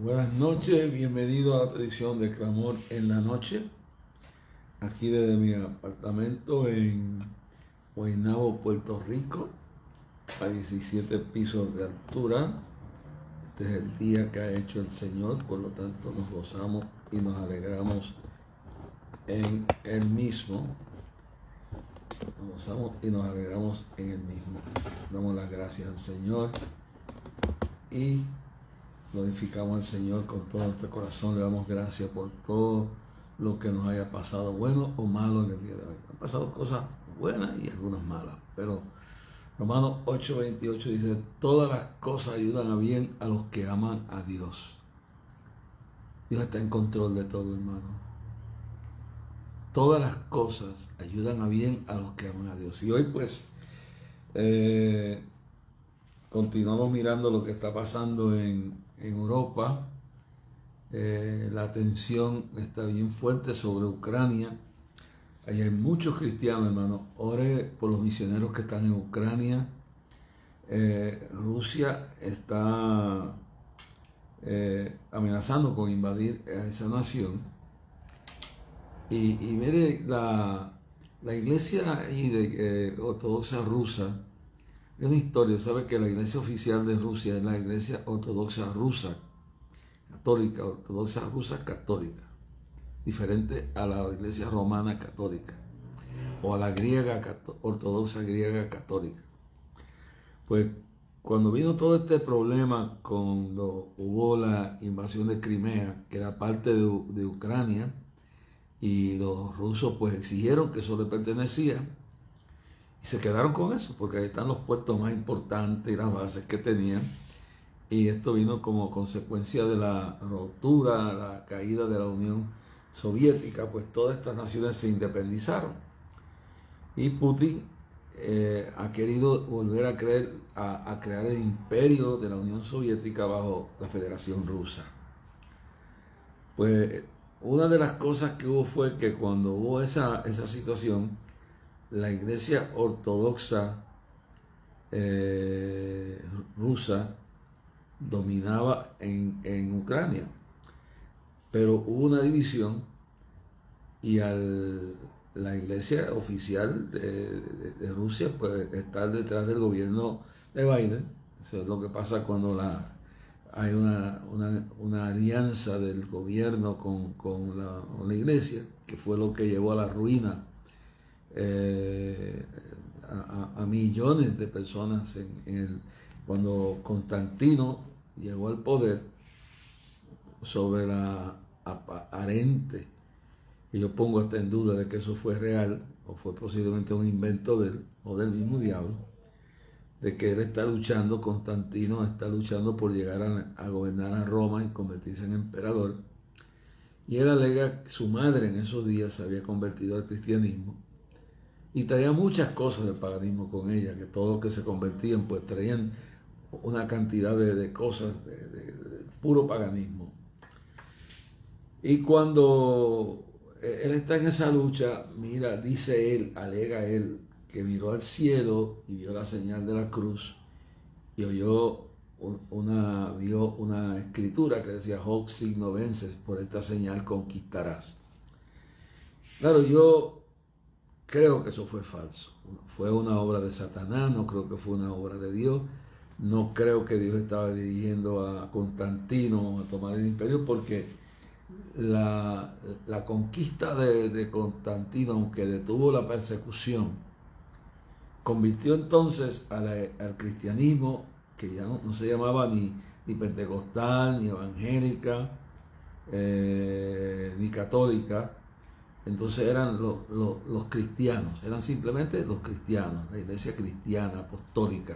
Buenas noches, bienvenido a la edición de Clamor en la Noche, aquí desde mi apartamento en Guaynabo, Puerto Rico, a 17 pisos de altura. Este es el día que ha hecho el Señor, por lo tanto nos gozamos y nos alegramos en Él mismo. Nos gozamos y nos alegramos en Él mismo. Damos las gracias al Señor y glorificamos al Señor con todo nuestro corazón. Le damos gracias por todo lo que nos haya pasado, bueno o malo en el día de hoy. Han pasado cosas buenas y algunas malas, pero Romanos 8:28 dice: todas las cosas ayudan a bien a los que aman a Dios. Dios está en control de todo, hermano. Todas las cosas ayudan a bien a los que aman a Dios. Y hoy pues continuamos mirando lo que está pasando en Europa. La tensión está bien fuerte sobre Ucrania. Allá hay muchos cristianos, hermano. Ore por los misioneros que están en Ucrania. Rusia está amenazando con invadir a esa nación. Y mire, la iglesia ahí ortodoxa rusa, es una historia. Sabe que la iglesia oficial de Rusia es la iglesia ortodoxa rusa, católica, ortodoxa rusa católica, diferente a la iglesia romana católica o a la griega ortodoxa griega católica. Pues cuando vino todo este problema, cuando hubo la invasión de Crimea, que era parte de Ucrania, y los rusos pues exigieron que eso le pertenecía, y se quedaron con eso, porque ahí están los puertos más importantes y las bases que tenían. Y esto vino como consecuencia de la ruptura, la caída de la Unión Soviética, pues todas estas naciones se independizaron. Y Putin ha querido volver a crear el imperio de la Unión Soviética bajo la Federación Rusa. Pues una de las cosas que hubo fue que cuando hubo esa situación, la iglesia ortodoxa rusa dominaba en Ucrania, pero hubo una división y la iglesia oficial de Rusia pues está detrás del gobierno de Biden. Eso es lo que pasa cuando hay una alianza del gobierno con la iglesia, que fue lo que llevó a la ruina a millones de personas cuando Constantino llegó al poder sobre la aparente, y yo pongo hasta en duda de que eso fue real o fue posiblemente un invento de él o del mismo diablo, de que él está luchando, Constantino está luchando por llegar a gobernar a Roma y convertirse en emperador. Y él alega que su madre en esos días se había convertido al cristianismo y traía muchas cosas del paganismo con ella, que todos los que se convertían pues traían una cantidad de cosas de puro paganismo. Y cuando él está en esa lucha, mira, dice él, alega él, que miró al cielo y vio la señal de la cruz y vio una escritura que decía: hoc signo vences, por esta señal conquistarás. Claro, yo creo que eso fue falso. Fue una obra de Satanás, no creo que fue una obra de Dios. No creo que Dios estaba dirigiendo a Constantino a tomar el imperio, porque la conquista de Constantino, aunque detuvo la persecución, convirtió entonces al cristianismo, que ya no se llamaba ni pentecostal, ni evangélica, ni católica. Entonces eran los cristianos, eran simplemente los cristianos, la iglesia cristiana apostólica.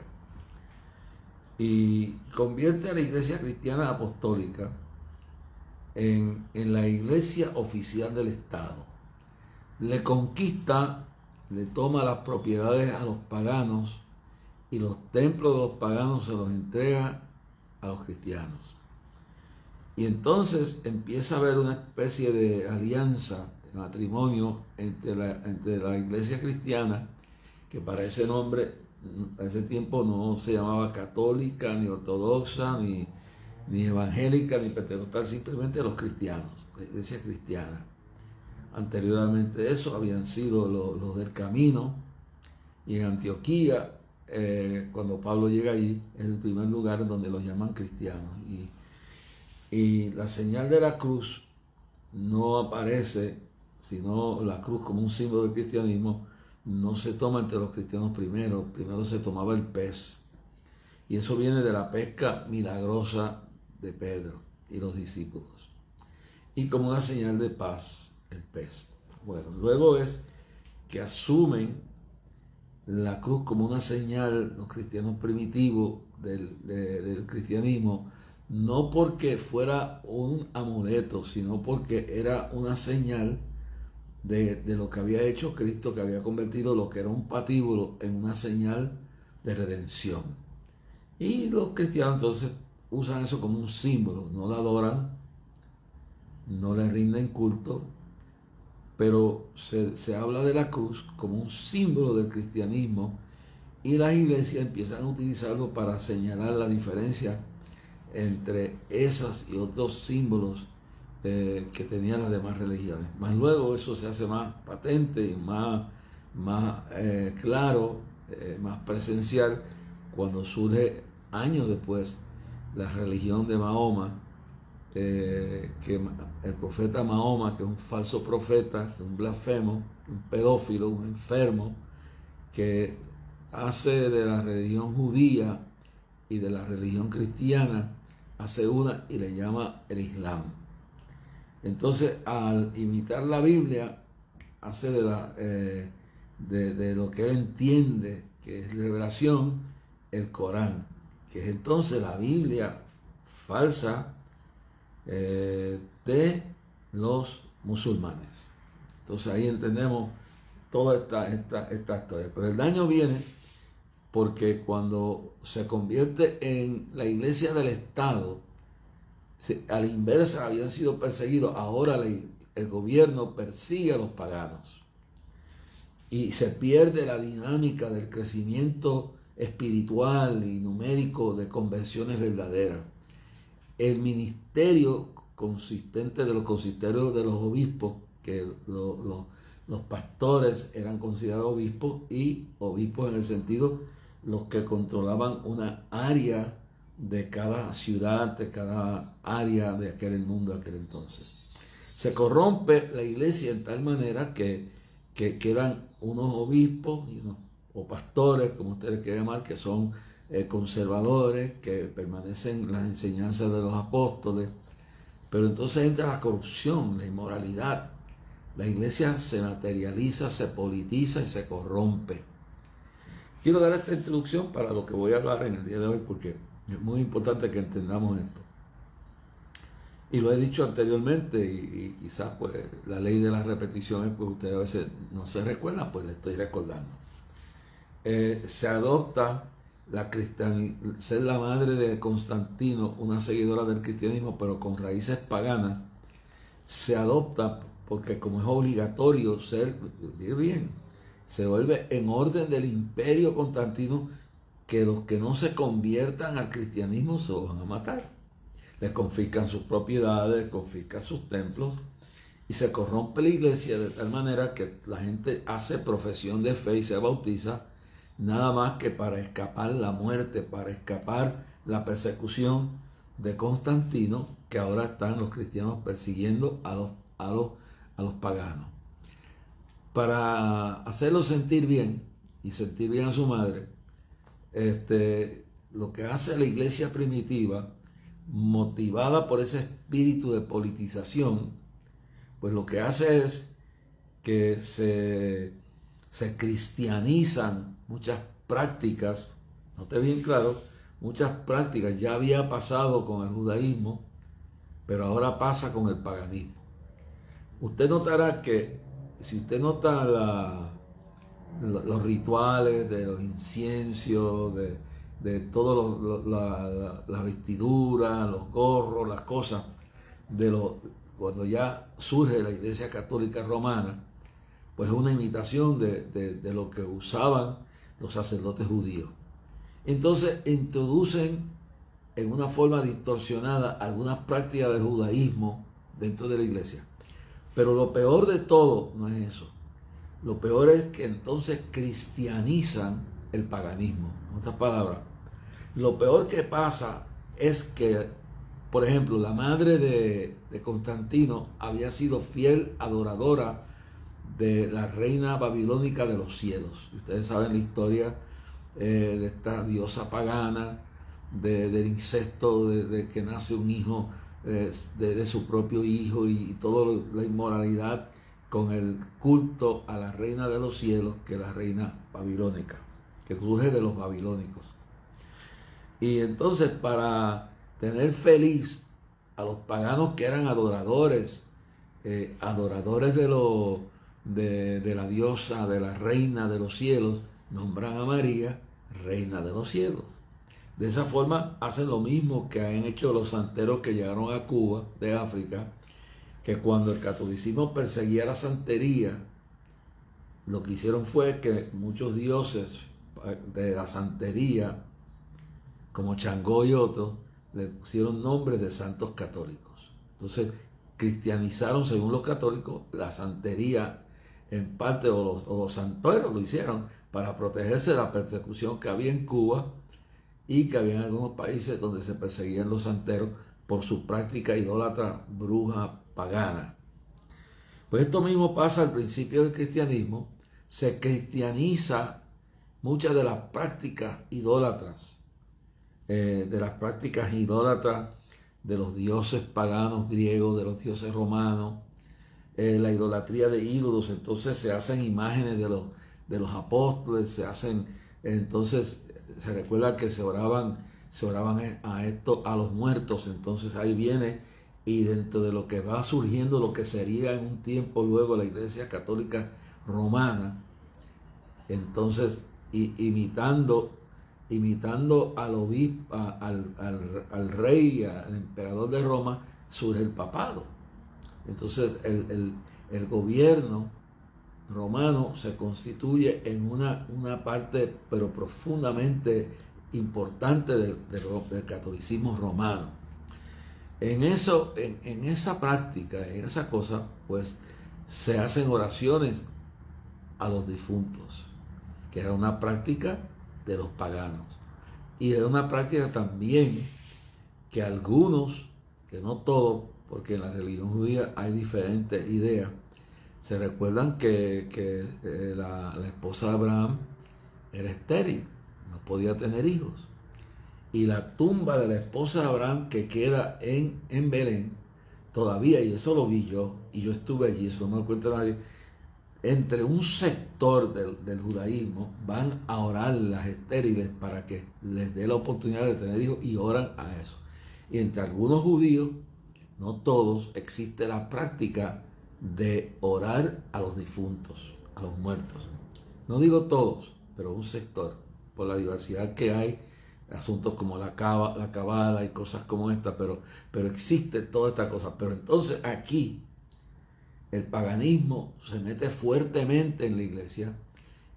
Y convierte a la iglesia cristiana apostólica en la iglesia oficial del Estado. Le conquista, le toma las propiedades a los paganos y los templos de los paganos se los entrega a los cristianos. Y entonces empieza a haber una especie de alianza, de matrimonio entre la iglesia cristiana, que para ese nombre, a ese tiempo no se llamaba católica, ni ortodoxa, ni evangélica ni pentecostal, simplemente los cristianos, la iglesia cristiana. Anteriormente eso habían sido los del camino, y en Antioquía, cuando Pablo llega allí, es el primer lugar en donde los llaman cristianos. Y la señal de la cruz no aparece, sino la cruz como un símbolo del cristianismo, no se toma entre los cristianos primero se tomaba el pez. Y eso viene de la pesca milagrosa de Pedro y los discípulos. Y como una señal de paz, el pez. Bueno, luego es que asumen la cruz como una señal, los cristianos primitivos del cristianismo, no porque fuera un amuleto, sino porque era una señal de lo que había hecho Cristo, que había convertido lo que era un patíbulo en una señal de redención. Y los cristianos entonces usan eso como un símbolo, no la adoran, no le rinden culto, pero se habla de la cruz como un símbolo del cristianismo, y las iglesias empiezan a utilizarlo para señalar la diferencia entre esos y otros símbolos que tenían las demás religiones. Más luego eso se hace más patente y más claro, más presencial, cuando surge años después la religión de Mahoma, que el profeta Mahoma, que es un falso profeta, un blasfemo, un pedófilo, un enfermo, que hace de la religión judía y de la religión cristiana, hace una y le llama el Islam. Entonces, al imitar la Biblia, hace de lo que él entiende que es revelación, el Corán, que es entonces la Biblia falsa de los musulmanes. Entonces ahí entendemos toda esta historia. Pero el daño viene porque cuando se convierte en la iglesia del Estado, a la inversa habían sido perseguidos, ahora el gobierno persigue a los paganos. Y se pierde la dinámica del crecimiento espiritual y numérico de conversiones verdaderas. El ministerio consistente de los consisterios de los obispos, que los pastores eran considerados obispos, y obispos en el sentido los que controlaban una área de cada ciudad, de cada área de aquel mundo de aquel entonces. Se corrompe la iglesia en tal manera que quedan unos obispos o pastores, como ustedes quieran llamar, que son conservadores, que permanecen las enseñanzas de los apóstoles, pero entonces entra la corrupción, la inmoralidad. La iglesia se materializa, se politiza y se corrompe. Quiero dar esta introducción para lo que voy a hablar en el día de hoy, porque es muy importante que entendamos esto. Y lo he dicho anteriormente, y quizás pues la ley de las repeticiones, pues ustedes a veces no se recuerdan, pues les estoy recordando. Se adopta ser la madre de Constantino, una seguidora del cristianismo, pero con raíces paganas. Se adopta porque como es obligatorio vivir bien, se vuelve en orden del imperio Constantino, que los que no se conviertan al cristianismo se los van a matar. Les confiscan sus propiedades, confiscan sus templos, y se corrompe la iglesia de tal manera que la gente hace profesión de fe y se bautiza nada más que para escapar la muerte, para escapar la persecución de Constantino, que ahora están los cristianos persiguiendo a los paganos. Para hacerlo sentir bien y sentir bien a su madre, lo que hace la iglesia primitiva, motivada por ese espíritu de politización, pues lo que hace es que se cristianizan muchas prácticas. Note bien claro, muchas prácticas ya había pasado con el judaísmo, pero ahora pasa con el paganismo. Usted notará que si usted nota los rituales de los inciensos, de todas las vestiduras, los gorros, las cosas, cuando ya surge la Iglesia Católica Romana, pues es una imitación de lo que usaban los sacerdotes judíos. Entonces introducen en una forma distorsionada algunas prácticas del judaísmo dentro de la iglesia. Pero lo peor de todo no es eso. Lo peor es que entonces cristianizan el paganismo. En otras palabras, lo peor que pasa es que, por ejemplo, la madre de Constantino había sido fiel adoradora de la reina babilónica de los cielos. Ustedes saben la historia de esta diosa pagana, del incesto, de que nace un hijo de su propio hijo y toda la inmoralidad con el culto a la reina de los cielos, que es la reina babilónica, que surge de los babilónicos. Y entonces, para tener feliz a los paganos que eran adoradores, adoradores de la diosa, de la reina de los cielos, nombran a María reina de los cielos. De esa forma hacen lo mismo que han hecho los santeros que llegaron a Cuba, de África, que cuando el catolicismo perseguía la santería, lo que hicieron fue que muchos dioses de la santería, como Changó y otros, le pusieron nombres de santos católicos. Entonces, cristianizaron, según los católicos, la santería en parte, o los santeros lo hicieron para protegerse de la persecución que había en Cuba y que había en algunos países donde se perseguían los santeros por su práctica idólatra, bruja, pagana. Pues esto mismo pasa al principio del cristianismo. Se cristianiza muchas de las prácticas idólatras, de los dioses paganos griegos, de los dioses romanos, la idolatría de ídolos. Entonces se hacen imágenes de los apóstoles, entonces se recuerda que se oraban a los muertos. Entonces ahí viene, y dentro de lo que va surgiendo, lo que sería en un tiempo luego la Iglesia Católica Romana, entonces imitando al obispo, al rey, al emperador de Roma, surge el papado. Entonces el gobierno romano se constituye en una parte, pero profundamente importante del catolicismo romano. En esa práctica, en esa cosa, pues se hacen oraciones a los difuntos, que era una práctica de los paganos. Y era una práctica también que algunos, que no todos, porque en la religión judía hay diferentes ideas, se recuerdan que la esposa de Abraham era estéril, no podía tener hijos. Y la tumba de la esposa de Abraham, que queda en Belén, todavía, y eso lo vi yo, y yo estuve allí, eso no lo cuenta nadie, entre un sector del judaísmo van a orar las estériles para que les dé la oportunidad de tener hijos, y oran a eso. Y entre algunos judíos, no todos, existe la práctica de orar a los difuntos, a los muertos. No digo todos, pero un sector, por la diversidad que hay, asuntos como la cabala y cosas como esta, pero existe toda esta cosa. Pero entonces aquí el paganismo se mete fuertemente en la iglesia,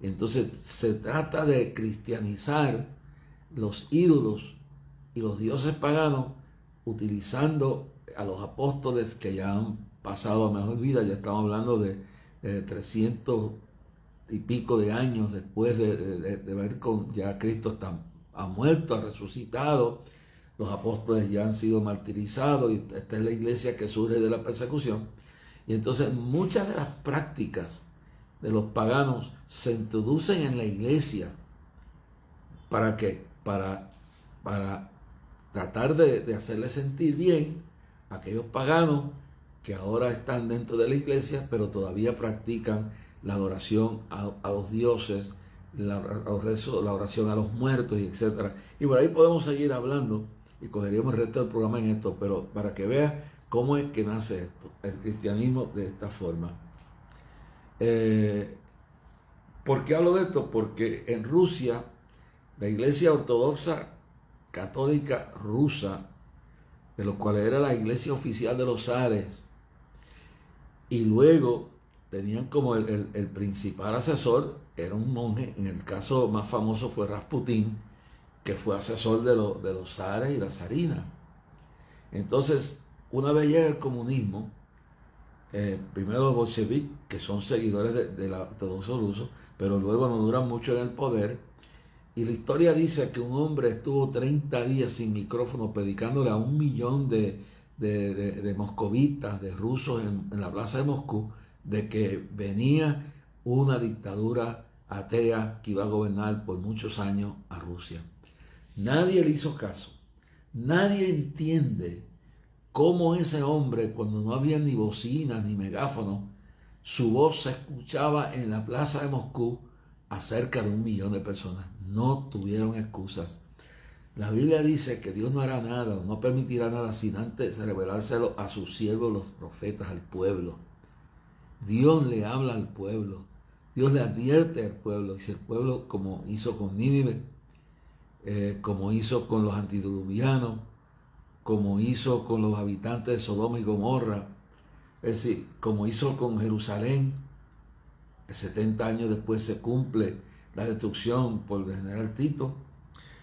y entonces se trata de cristianizar los ídolos y los dioses paganos, utilizando a los apóstoles que ya han pasado a mejor vida. Ya estamos hablando de 300 y pico de años después de ver con ya Cristo ha muerto, ha resucitado, los apóstoles ya han sido martirizados, y esta es la iglesia que surge de la persecución. Y entonces muchas de las prácticas de los paganos se introducen en la iglesia. ¿Para qué? Para tratar de hacerle sentir bien a aquellos paganos que ahora están dentro de la iglesia, pero todavía practican la adoración a los dioses, la oración a los muertos, y etc. Y por ahí podemos seguir hablando, y cogeríamos el resto del programa en esto, pero para que veas cómo es que nace esto, el cristianismo de esta forma. ¿Por qué hablo de esto? Porque en Rusia, la iglesia ortodoxa católica rusa, de lo cual era la iglesia oficial de los zares, y luego tenían como el principal asesor, era un monje. En el caso más famoso fue Rasputín, que fue asesor de los zares y la zarina. Entonces, una vez llega el comunismo, primero los bolcheviques, que son seguidores de la ortodoxo ruso, pero luego no duran mucho en el poder. Y la historia dice que un hombre estuvo 30 días sin micrófono predicándole a 1 millón de moscovitas, de rusos en la plaza de Moscú, de que venía una dictadura atea que iba a gobernar por muchos años a Rusia. Nadie le hizo caso. Nadie entiende cómo ese hombre, cuando no había ni bocinas ni megáfonos, su voz se escuchaba en la plaza de Moscú a cerca de 1 millón de personas. No tuvieron excusas. La Biblia dice que Dios no hará nada, no permitirá nada sin antes revelárselo a sus siervos, los profetas, al pueblo. Dios le habla al pueblo. Dios le advierte al pueblo. Y si el pueblo, como hizo con Nínive, como hizo con los antediluvianos, como hizo con los habitantes de Sodoma y Gomorra, es decir, como hizo con Jerusalén, 70 años después se cumple la destrucción por el general Tito.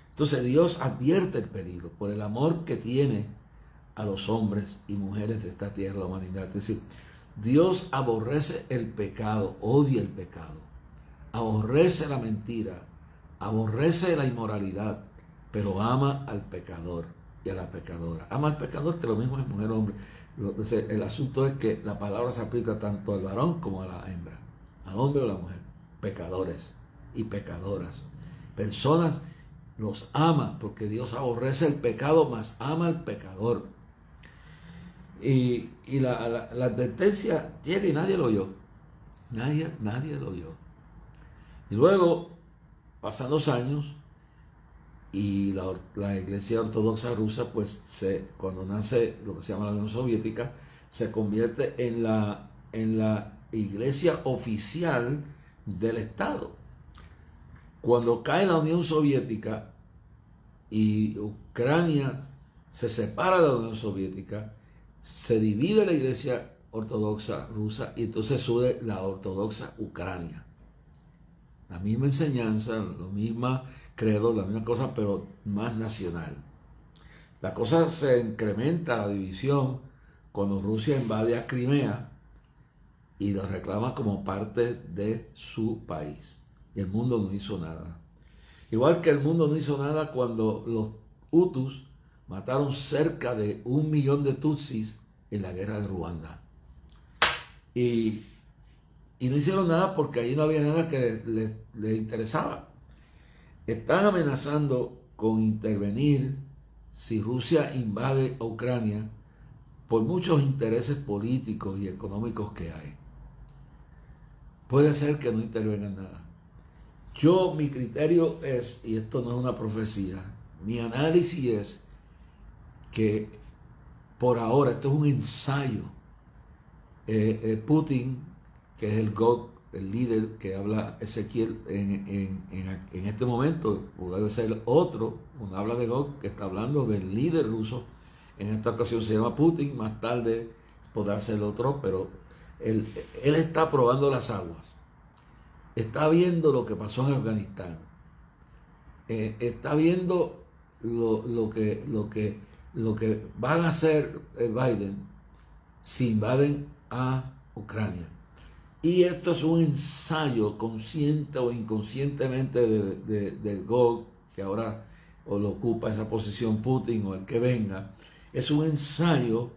Entonces Dios advierte el peligro por el amor que tiene a los hombres y mujeres de esta tierra, la humanidad. Es decir, Dios aborrece el pecado, odia el pecado, aborrece la mentira, aborrece la inmoralidad, pero ama al pecador y a la pecadora. Ama al pecador, que lo mismo es mujer o hombre. Entonces, el asunto es que la palabra se aplica tanto al varón como a la hembra, al hombre o a la mujer. Pecadores y pecadoras. Personas los ama porque Dios aborrece el pecado, mas ama al pecador. Y la advertencia llega y nadie lo oyó. Nadie lo oyó. Y luego, pasan los años, y la Iglesia Ortodoxa Rusa, pues cuando nace lo que se llama la Unión Soviética, se convierte en la iglesia oficial del Estado. Cuando cae la Unión Soviética y Ucrania se separa de la Unión Soviética, se divide la Iglesia Ortodoxa Rusa y entonces surge la Ortodoxa Ucrania. La misma enseñanza, la misma credo, la misma cosa, pero más nacional. La cosa se incrementa, la división, cuando Rusia invade a Crimea y lo reclama como parte de su país. Y el mundo no hizo nada. Igual que el mundo no hizo nada cuando los Hutus mataron cerca de 1 millón de Tutsis en la guerra de Ruanda. Y no hicieron nada porque ahí no había nada que les interesaba. Están amenazando con intervenir si Rusia invade a Ucrania por muchos intereses políticos y económicos que hay. Puede ser que no intervengan nada. Mi criterio es, y esto no es una profecía, mi análisis es que por ahora, esto es un ensayo. Putin, que es el Gog, el líder que habla Ezequiel en este momento, puede ser otro, uno habla de Gog, que está hablando del líder ruso. En esta ocasión se llama Putin, más tarde podrá ser otro, pero él está probando las aguas. Está viendo lo que pasó en Afganistán. Está viendo lo que van a hacer Biden si invaden a Ucrania. Y esto es un ensayo consciente o inconscientemente de Gog, que ahora o lo ocupa esa posición Putin o el que venga. Es un ensayo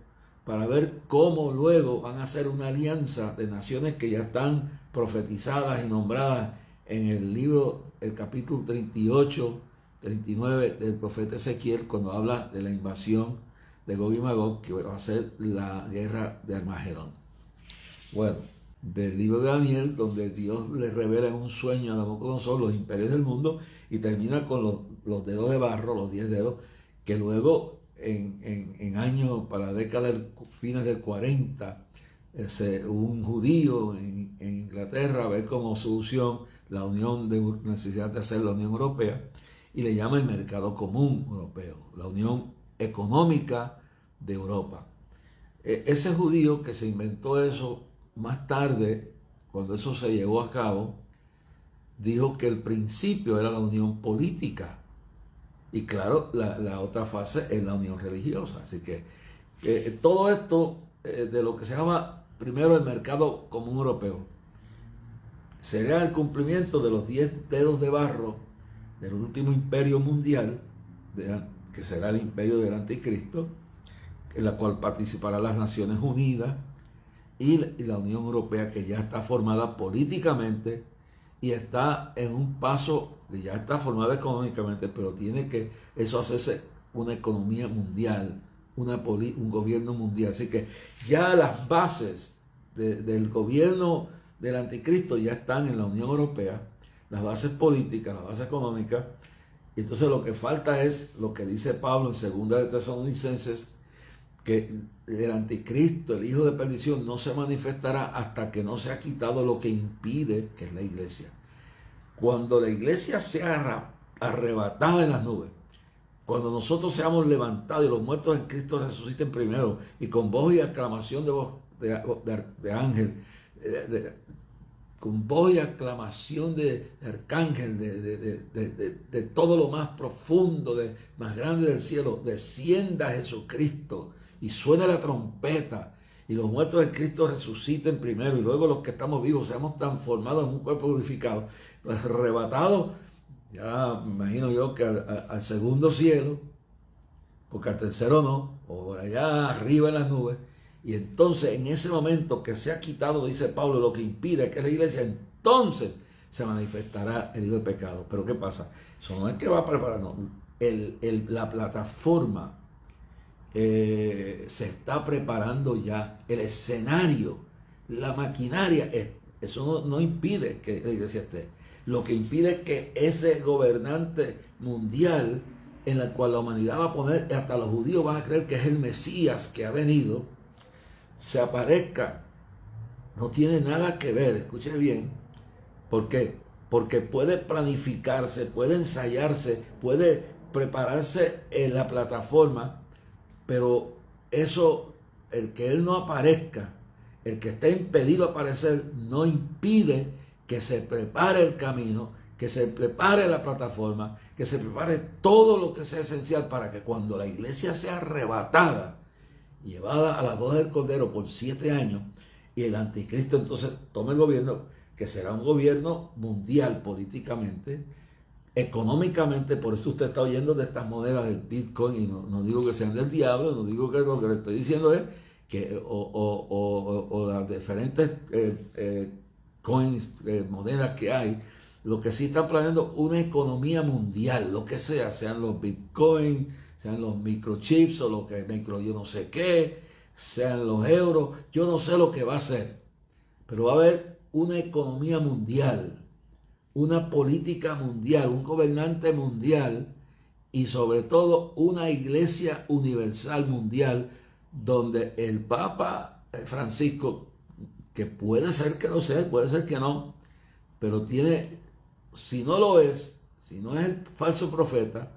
para ver cómo luego van a hacer una alianza de naciones que ya están profetizadas y nombradas en el libro, el capítulo 38, 39 del profeta Ezequiel, cuando habla de la invasión de Gog y Magog, que va a ser la guerra de Armagedón. Bueno, del libro de Daniel, donde Dios le revela en un sueño a Nabucodonosor los imperios del mundo y termina con los dedos de barro, los 10 dedos, que luego en años, para la década de fines del 40, un judío en Inglaterra ve como solución la necesidad de hacer la Unión Europea y le llama el mercado común europeo, la Unión Económica de Europa. Ese judío que se inventó eso más tarde, cuando eso se llevó a cabo, dijo que el principio era la unión política Y claro, la otra fase es la unión religiosa. Así que todo esto de lo que se llama primero el mercado común europeo será el cumplimiento de los 10 dedos de barro del último imperio mundial, que será el imperio del anticristo, en la cual participarán las Naciones Unidas y la Unión Europea, que ya está formada políticamente y está en un paso, ya está formada económicamente, pero tiene que eso hacerse una economía mundial, un gobierno mundial. Así que ya las bases del gobierno del anticristo ya están en la Unión Europea, las bases políticas, las bases económicas, y entonces lo que falta es lo que dice Pablo en 2 de Tesalonicenses, que el anticristo, el hijo de perdición, no se manifestará hasta que no se ha quitado lo que impide, que es la iglesia. Cuando la iglesia sea arrebatada en las nubes, cuando nosotros seamos levantados y los muertos en Cristo resuciten primero, y con voz y aclamación de voz de ángel, con voz y aclamación de arcángel, de todo lo más profundo, más grande del cielo, descienda Jesucristo y suene la trompeta, y los muertos en Cristo resuciten primero, y luego los que estamos vivos seamos transformados en un cuerpo glorificado, pues arrebatados, ya me imagino yo que al segundo cielo, porque al tercero no, o por allá arriba en las nubes. Y entonces en ese momento que se ha quitado, dice Pablo, lo que impide que la iglesia, entonces se manifestará el hijo del pecado. Pero ¿qué pasa? Eso no es que va a prepararnos. La plataforma se está preparando ya, el escenario, la maquinaria, eso no impide que la iglesia esté. Lo que impide es que ese gobernante mundial, en el cual la humanidad va a poner, hasta los judíos van a creer que es el Mesías que ha venido, se aparezca. No tiene nada que ver, escuche bien. ¿Por qué? Porque puede planificarse, puede ensayarse, puede prepararse en la plataforma, pero eso, el que él no aparezca, el que esté impedido a aparecer, no impide que se prepare el camino, que se prepare la plataforma, que se prepare todo lo que sea esencial para que cuando la iglesia sea arrebatada, llevada a la boda del Cordero por 7 años, y el anticristo entonces tome el gobierno, que será un gobierno mundial políticamente, económicamente. Por eso usted está oyendo de estas monedas del Bitcoin, y no digo que sean del diablo, no digo que lo que le estoy diciendo es que o las diferentes coins, monedas que hay, lo que sí están planeando una economía mundial, lo que sea, sean los Bitcoin, sean los microchips o lo que yo no sé qué, sean los euros, yo no sé lo que va a ser, pero va a haber una economía mundial, una política mundial, un gobernante mundial y sobre todo una iglesia universal mundial, donde el Papa Francisco, que puede ser que lo sea, puede ser que no, pero tiene, si no lo es, si no es el falso profeta,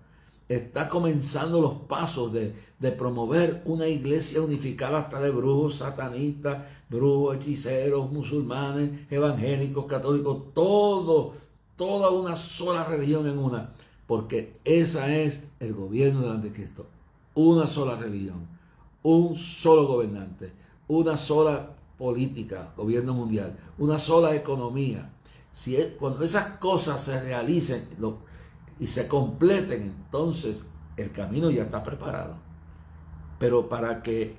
está comenzando los pasos de promover una iglesia unificada hasta de brujos, satanistas, brujos, hechiceros, musulmanes, evangélicos, católicos, toda una sola religión en una, porque esa es el gobierno del anticristo, una sola religión, un solo gobernante, una sola política, gobierno mundial, una sola economía. Cuando esas cosas se realicen y se completen, entonces el camino ya está preparado. Pero para que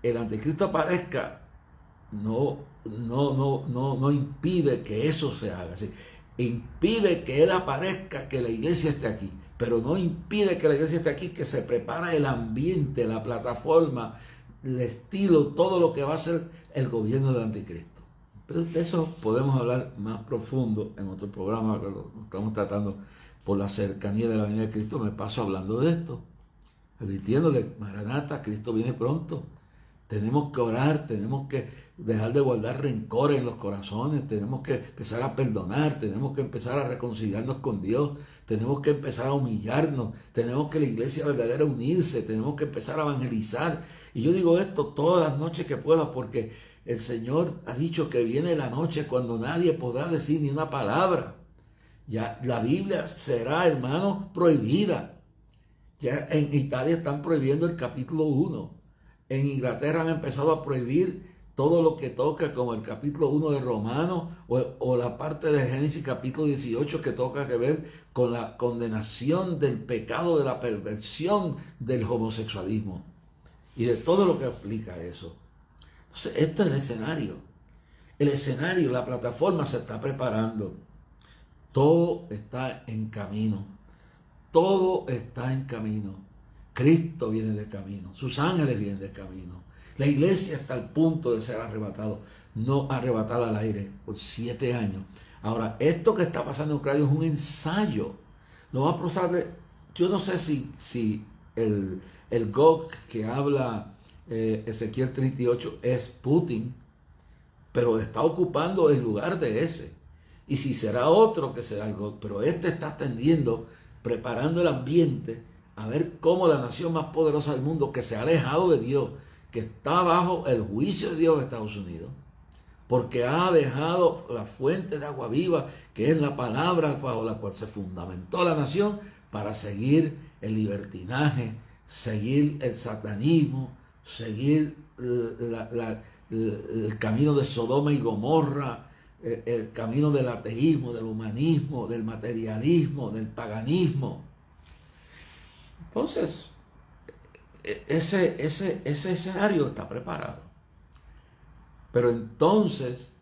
el anticristo aparezca, no impide que eso se haga. Así, impide que él aparezca, que la iglesia esté aquí, pero no impide que la iglesia esté aquí, que se prepara el ambiente, la plataforma, el estilo, todo lo que va a ser el gobierno del anticristo. Pero de eso podemos hablar más profundo en otro programa, que lo estamos tratando por la cercanía de la venida de Cristo. Me paso hablando de esto, advirtiéndole: Maranata, Cristo viene pronto. Tenemos que orar, tenemos que dejar de guardar rencores en los corazones, tenemos que empezar a perdonar, tenemos que empezar a reconciliarnos con Dios, tenemos que empezar a humillarnos, tenemos que la iglesia verdadera unirse, tenemos que empezar a evangelizar. Y yo digo esto todas las noches que pueda, porque el Señor ha dicho que viene la noche cuando nadie podrá decir ni una palabra. Ya la Biblia será, hermano, prohibida. Ya en Italia están prohibiendo el capítulo 1. En Inglaterra han empezado a prohibir todo lo que toca, como el capítulo 1 de Romanos o la parte de Génesis capítulo 18 que toca que ver con la condenación del pecado, de la perversión del homosexualismo y de todo lo que aplica eso. Entonces, este es el escenario. El escenario, la plataforma se está preparando. Todo está en camino. Todo está en camino. Cristo viene de camino. Sus ángeles vienen de camino. La iglesia está al punto de ser arrebatado. No arrebatada al aire por 7 años. Ahora, esto que está pasando en Ucrania es un ensayo. No va a pasar. Yo no sé si el Gog que habla Ezequiel 38 es Putin, pero está ocupando el lugar de ese. Y si será otro que será el Gog, pero este está atendiendo, preparando el ambiente a ver cómo la nación más poderosa del mundo, que se ha alejado de Dios, que está bajo el juicio de Dios de Estados Unidos, porque ha dejado la fuente de agua viva, que es la palabra bajo la cual se fundamentó la nación, para seguir el libertinaje, seguir el satanismo, seguir el camino de Sodoma y Gomorra, el camino del ateísmo, del humanismo, del materialismo, del paganismo. Entonces, ese escenario está preparado. Pero entonces,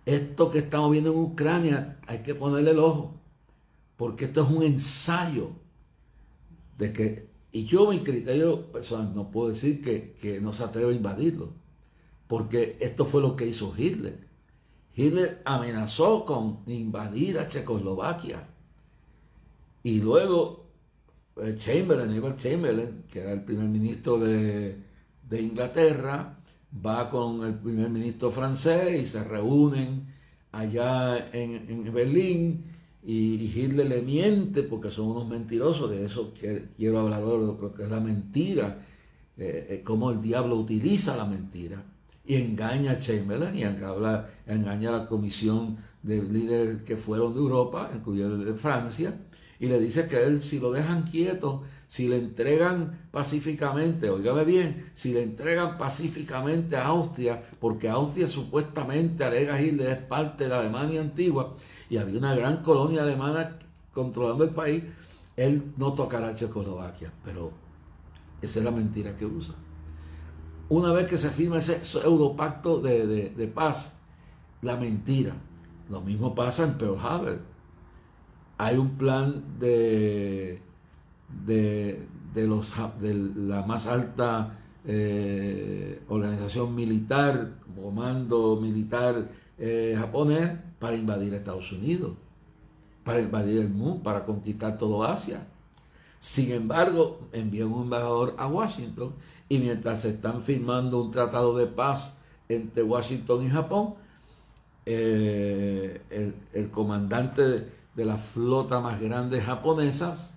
esto que estamos viendo en Ucrania, hay que ponerle el ojo, porque esto es un ensayo de que, y yo mi criterio personal no puedo decir que no se atreve a invadirlo, porque esto fue lo que hizo Hitler. Hitler amenazó con invadir a Checoslovaquia. Y luego Edward Chamberlain, que era el primer ministro de Inglaterra, va con el primer ministro francés y se reúnen allá en Berlín. Y Hitler le miente porque son unos mentirosos. De eso quiero hablar ahora, porque es la mentira, cómo el diablo utiliza la mentira. Y engaña a Chamberlain y engaña a la comisión de líderes que fueron de Europa, incluyendo de Francia, y le dice que él, si lo dejan quieto, si le entregan pacíficamente, óigame bien, si le entregan pacíficamente a Austria, porque Austria supuestamente, alega Hitler, es parte de la Alemania antigua, y había una gran colonia alemana controlando el país, él no tocará a Checoslovaquia. Pero esa es la mentira que usa. Una vez que se firma ese pseudopacto de paz, la mentira. Lo mismo pasa en Pearl Harbor. Hay un plan de la más alta organización militar, comando militar japonés, para invadir Estados Unidos, para invadir el mundo, para conquistar todo Asia. Sin embargo, envió un embajador a Washington, y mientras se están firmando un tratado de paz entre Washington y Japón, el comandante de la flota más grande japonesa,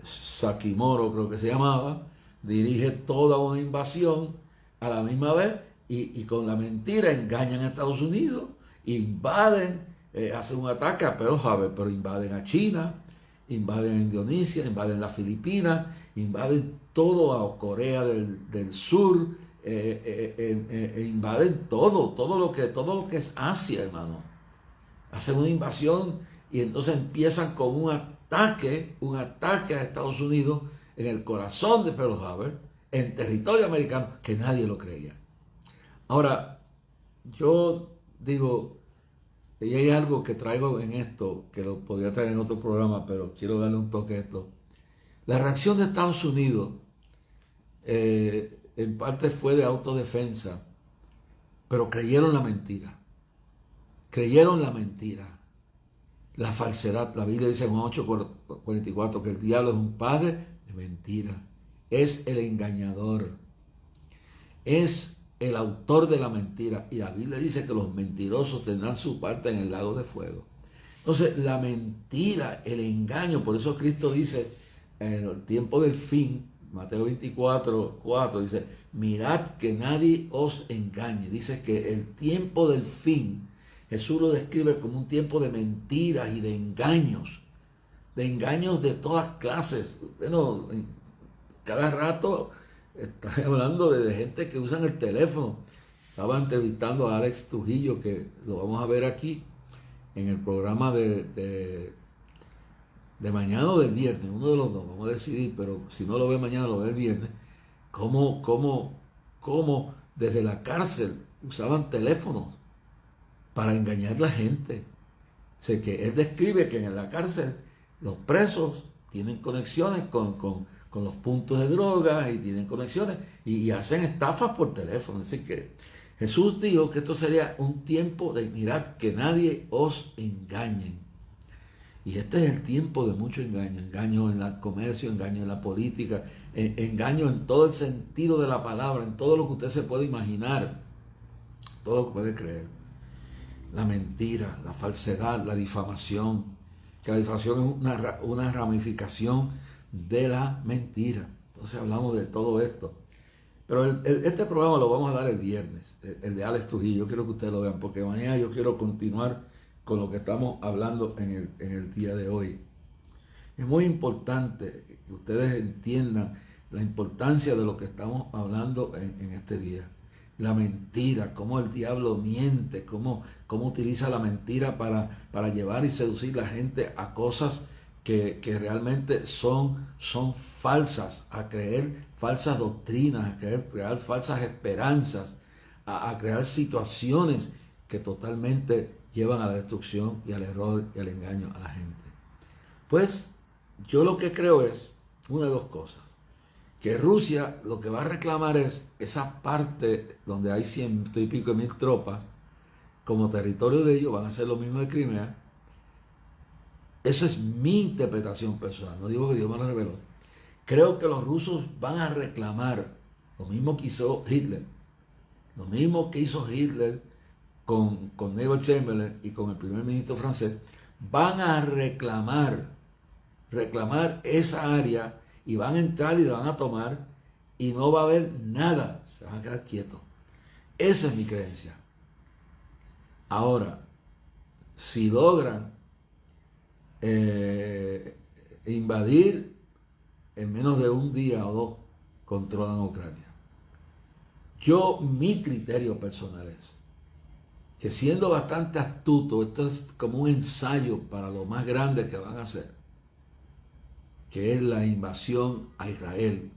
Sakimoro creo que se llamaba, dirige toda una invasión a la misma vez, y con la mentira engañan a Estados Unidos, invaden, hacen un ataque a Pearl Harbor, pero invaden a China, invaden a Indonesia, invaden las Filipinas, invaden todo a Corea del Sur, invaden todo lo que es Asia, hermano. Hacen una invasión y entonces empiezan con un ataque a Estados Unidos en el corazón de Pearl Harbor, en territorio americano, que nadie lo creía. Ahora, yo digo, y hay algo que traigo en esto, que lo podría traer en otro programa, pero quiero darle un toque a esto. La reacción de Estados Unidos en parte fue de autodefensa, pero creyeron la mentira. Creyeron la mentira, la falsedad. La Biblia dice en Juan 8:44 que el diablo es un padre de mentira, es el engañador, es el autor de la mentira, y la Biblia dice que los mentirosos tendrán su parte en el lago de fuego. Entonces, la mentira, el engaño, por eso Cristo dice en el tiempo del fin, Mateo 24:4, dice, mirad que nadie os engañe. Dice que el tiempo del fin, Jesús lo describe como un tiempo de mentiras y de engaños. de engaños de todas clases. Bueno, cada rato está hablando de gente que usan el teléfono. Estaba entrevistando a Alex Trujillo, que lo vamos a ver aquí en el programa de mañana o del viernes, uno de los dos, vamos a decidir, pero si no lo ve mañana, lo ve el viernes, cómo desde la cárcel usaban teléfonos para engañar a la gente. Sé que él describe que en la cárcel los presos tienen conexiones con los puntos de drogas y tienen conexiones y hacen estafas por teléfono. Así que Jesús dijo que esto sería un tiempo de mirad que nadie os engañe. Y este es el tiempo de mucho engaño, engaño en el comercio, engaño en la política, engaño en todo el sentido de la palabra, en todo lo que usted se puede imaginar, todo lo que puede creer. La mentira, la falsedad, la difamación, que la difamación es una ramificación de la mentira. Entonces hablamos de todo esto. Pero este programa lo vamos a dar el viernes, el de Alex Trujillo. Yo quiero que ustedes lo vean, porque mañana yo quiero continuar con lo que estamos hablando en el día de hoy. Es muy importante que ustedes entiendan la importancia de lo que estamos hablando en este día. La mentira, cómo el diablo miente, cómo utiliza la mentira para llevar y seducir a la gente a cosas que realmente son falsas, a creer falsas doctrinas, a crear falsas esperanzas, a crear situaciones que totalmente llevan a la destrucción y al error y al engaño a la gente. Pues yo lo que creo es una de dos cosas: que Rusia lo que va a reclamar es esa parte donde hay 100 y pico de mil tropas como territorio de ellos. Van a hacer lo mismo de Crimea. Eso es mi interpretación personal, no digo que Dios me lo reveló. Creo que los rusos van a reclamar lo mismo que hizo Hitler, lo mismo que hizo Hitler con Neville Chamberlain y con el primer ministro francés. Van a reclamar esa área y van a entrar y la van a tomar y no va a haber nada, se van a quedar quietos. Esa es mi creencia. Ahora, si logran invadir en menos de un día o dos, controlan Ucrania. Mi criterio personal es que, siendo bastante astuto, esto es como un ensayo para lo más grande que van a hacer, que es la invasión a Israel,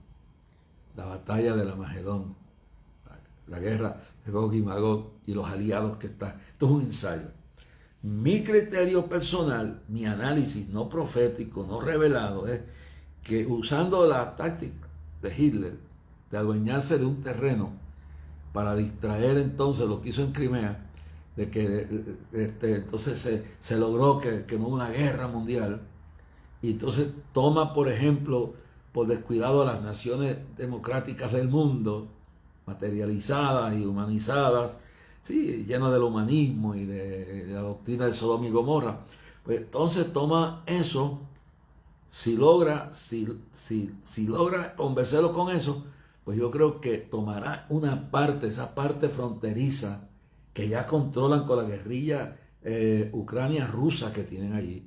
la batalla de la Magedón, la guerra de Gog y Magog y los aliados que están. Esto es un ensayo. Mi criterio personal, mi análisis no profético, no revelado, es que, usando la táctica de Hitler de adueñarse de un terreno para distraer entonces lo que hizo en Crimea, de que entonces se logró que no hubo una guerra mundial, y entonces toma, por ejemplo, por descuidado, a las naciones democráticas del mundo, materializadas y humanizadas, sí, llenas del humanismo y de la doctrina de Sodoma y Gomorra. Pues entonces toma eso. Si logra convencerlo con eso, pues yo creo que tomará una parte, esa parte fronteriza que ya controlan con la guerrilla ucrania rusa que tienen allí,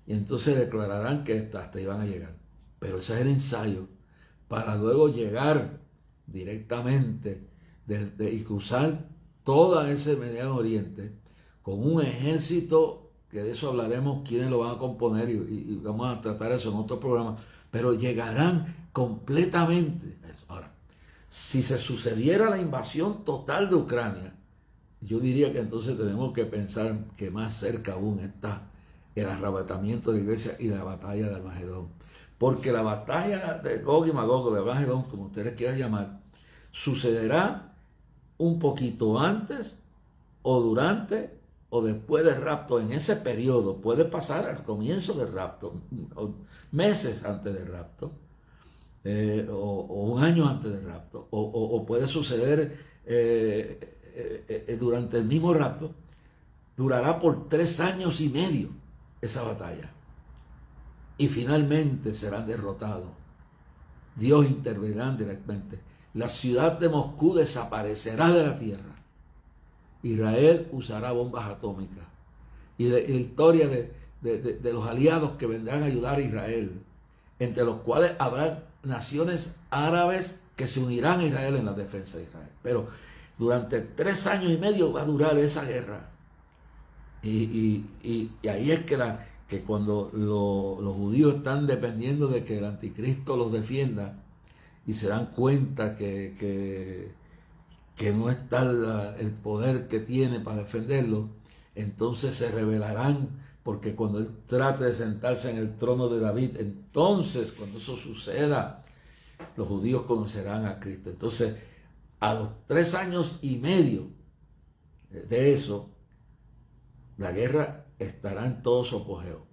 y entonces declararán que hasta ahí van a llegar. Pero ese es el ensayo, para luego llegar directamente y cruzar todo ese Medio Oriente con un ejército, que de eso hablaremos, quiénes lo van a componer, y vamos a tratar eso en otro programa, pero llegarán completamente a eso. Ahora, si se sucediera la invasión total de Ucrania, yo diría que entonces tenemos que pensar que más cerca aún está el arrebatamiento de la iglesia y la batalla de Armagedón. Porque la batalla de Gog y Magog, de Armagedón, como ustedes quieran llamar, sucederá un poquito antes o durante o después del rapto. En ese periodo puede pasar al comienzo del rapto, o meses antes del rapto, o un año antes del rapto, o puede suceder durante el mismo rapto. Durará por 3 años y medio esa batalla, y finalmente serán derrotados. Dios intervendrá directamente. La ciudad de Moscú desaparecerá de la tierra. Israel usará bombas atómicas. Y la historia de los aliados que vendrán a ayudar a Israel, entre los cuales habrá naciones árabes que se unirán a Israel en la defensa de Israel. Pero durante 3 años y medio va a durar esa guerra. Y ahí es que cuando los judíos están dependiendo de que el anticristo los defienda y se dan cuenta que no está el poder que tiene para defenderlo, entonces se rebelarán, porque cuando él trate de sentarse en el trono de David, entonces cuando eso suceda, los judíos conocerán a Cristo. Entonces, a los 3 años y medio de eso, la guerra estará en todo su apogeo.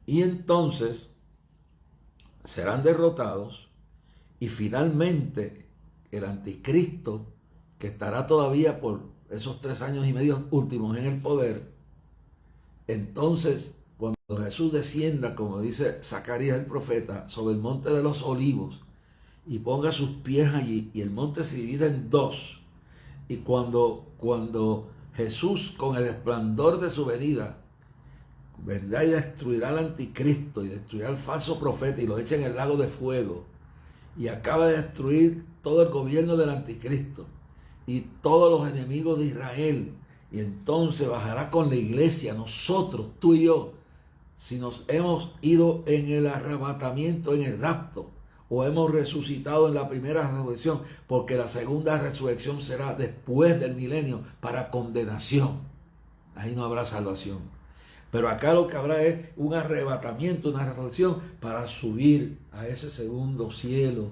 Y entonces serán derrotados y finalmente el anticristo, que estará todavía por esos 3 años y medio últimos en el poder, entonces cuando Jesús descienda, como dice Zacarías el profeta, sobre el monte de los olivos y ponga sus pies allí y el monte se divida en 2, y cuando Jesús, con el esplendor de su venida, vendrá y destruirá al anticristo y destruirá al falso profeta y lo echa en el lago de fuego, y acaba de destruir todo el gobierno del anticristo y todos los enemigos de Israel, y entonces bajará con la iglesia, nosotros, tú y yo, si nos hemos ido en el arrebatamiento, en el rapto, o hemos resucitado en la primera resurrección, porque la segunda resurrección será después del milenio para condenación. Ahí no habrá salvación. Pero acá lo que habrá es un arrebatamiento, una resurrección para subir a ese segundo cielo,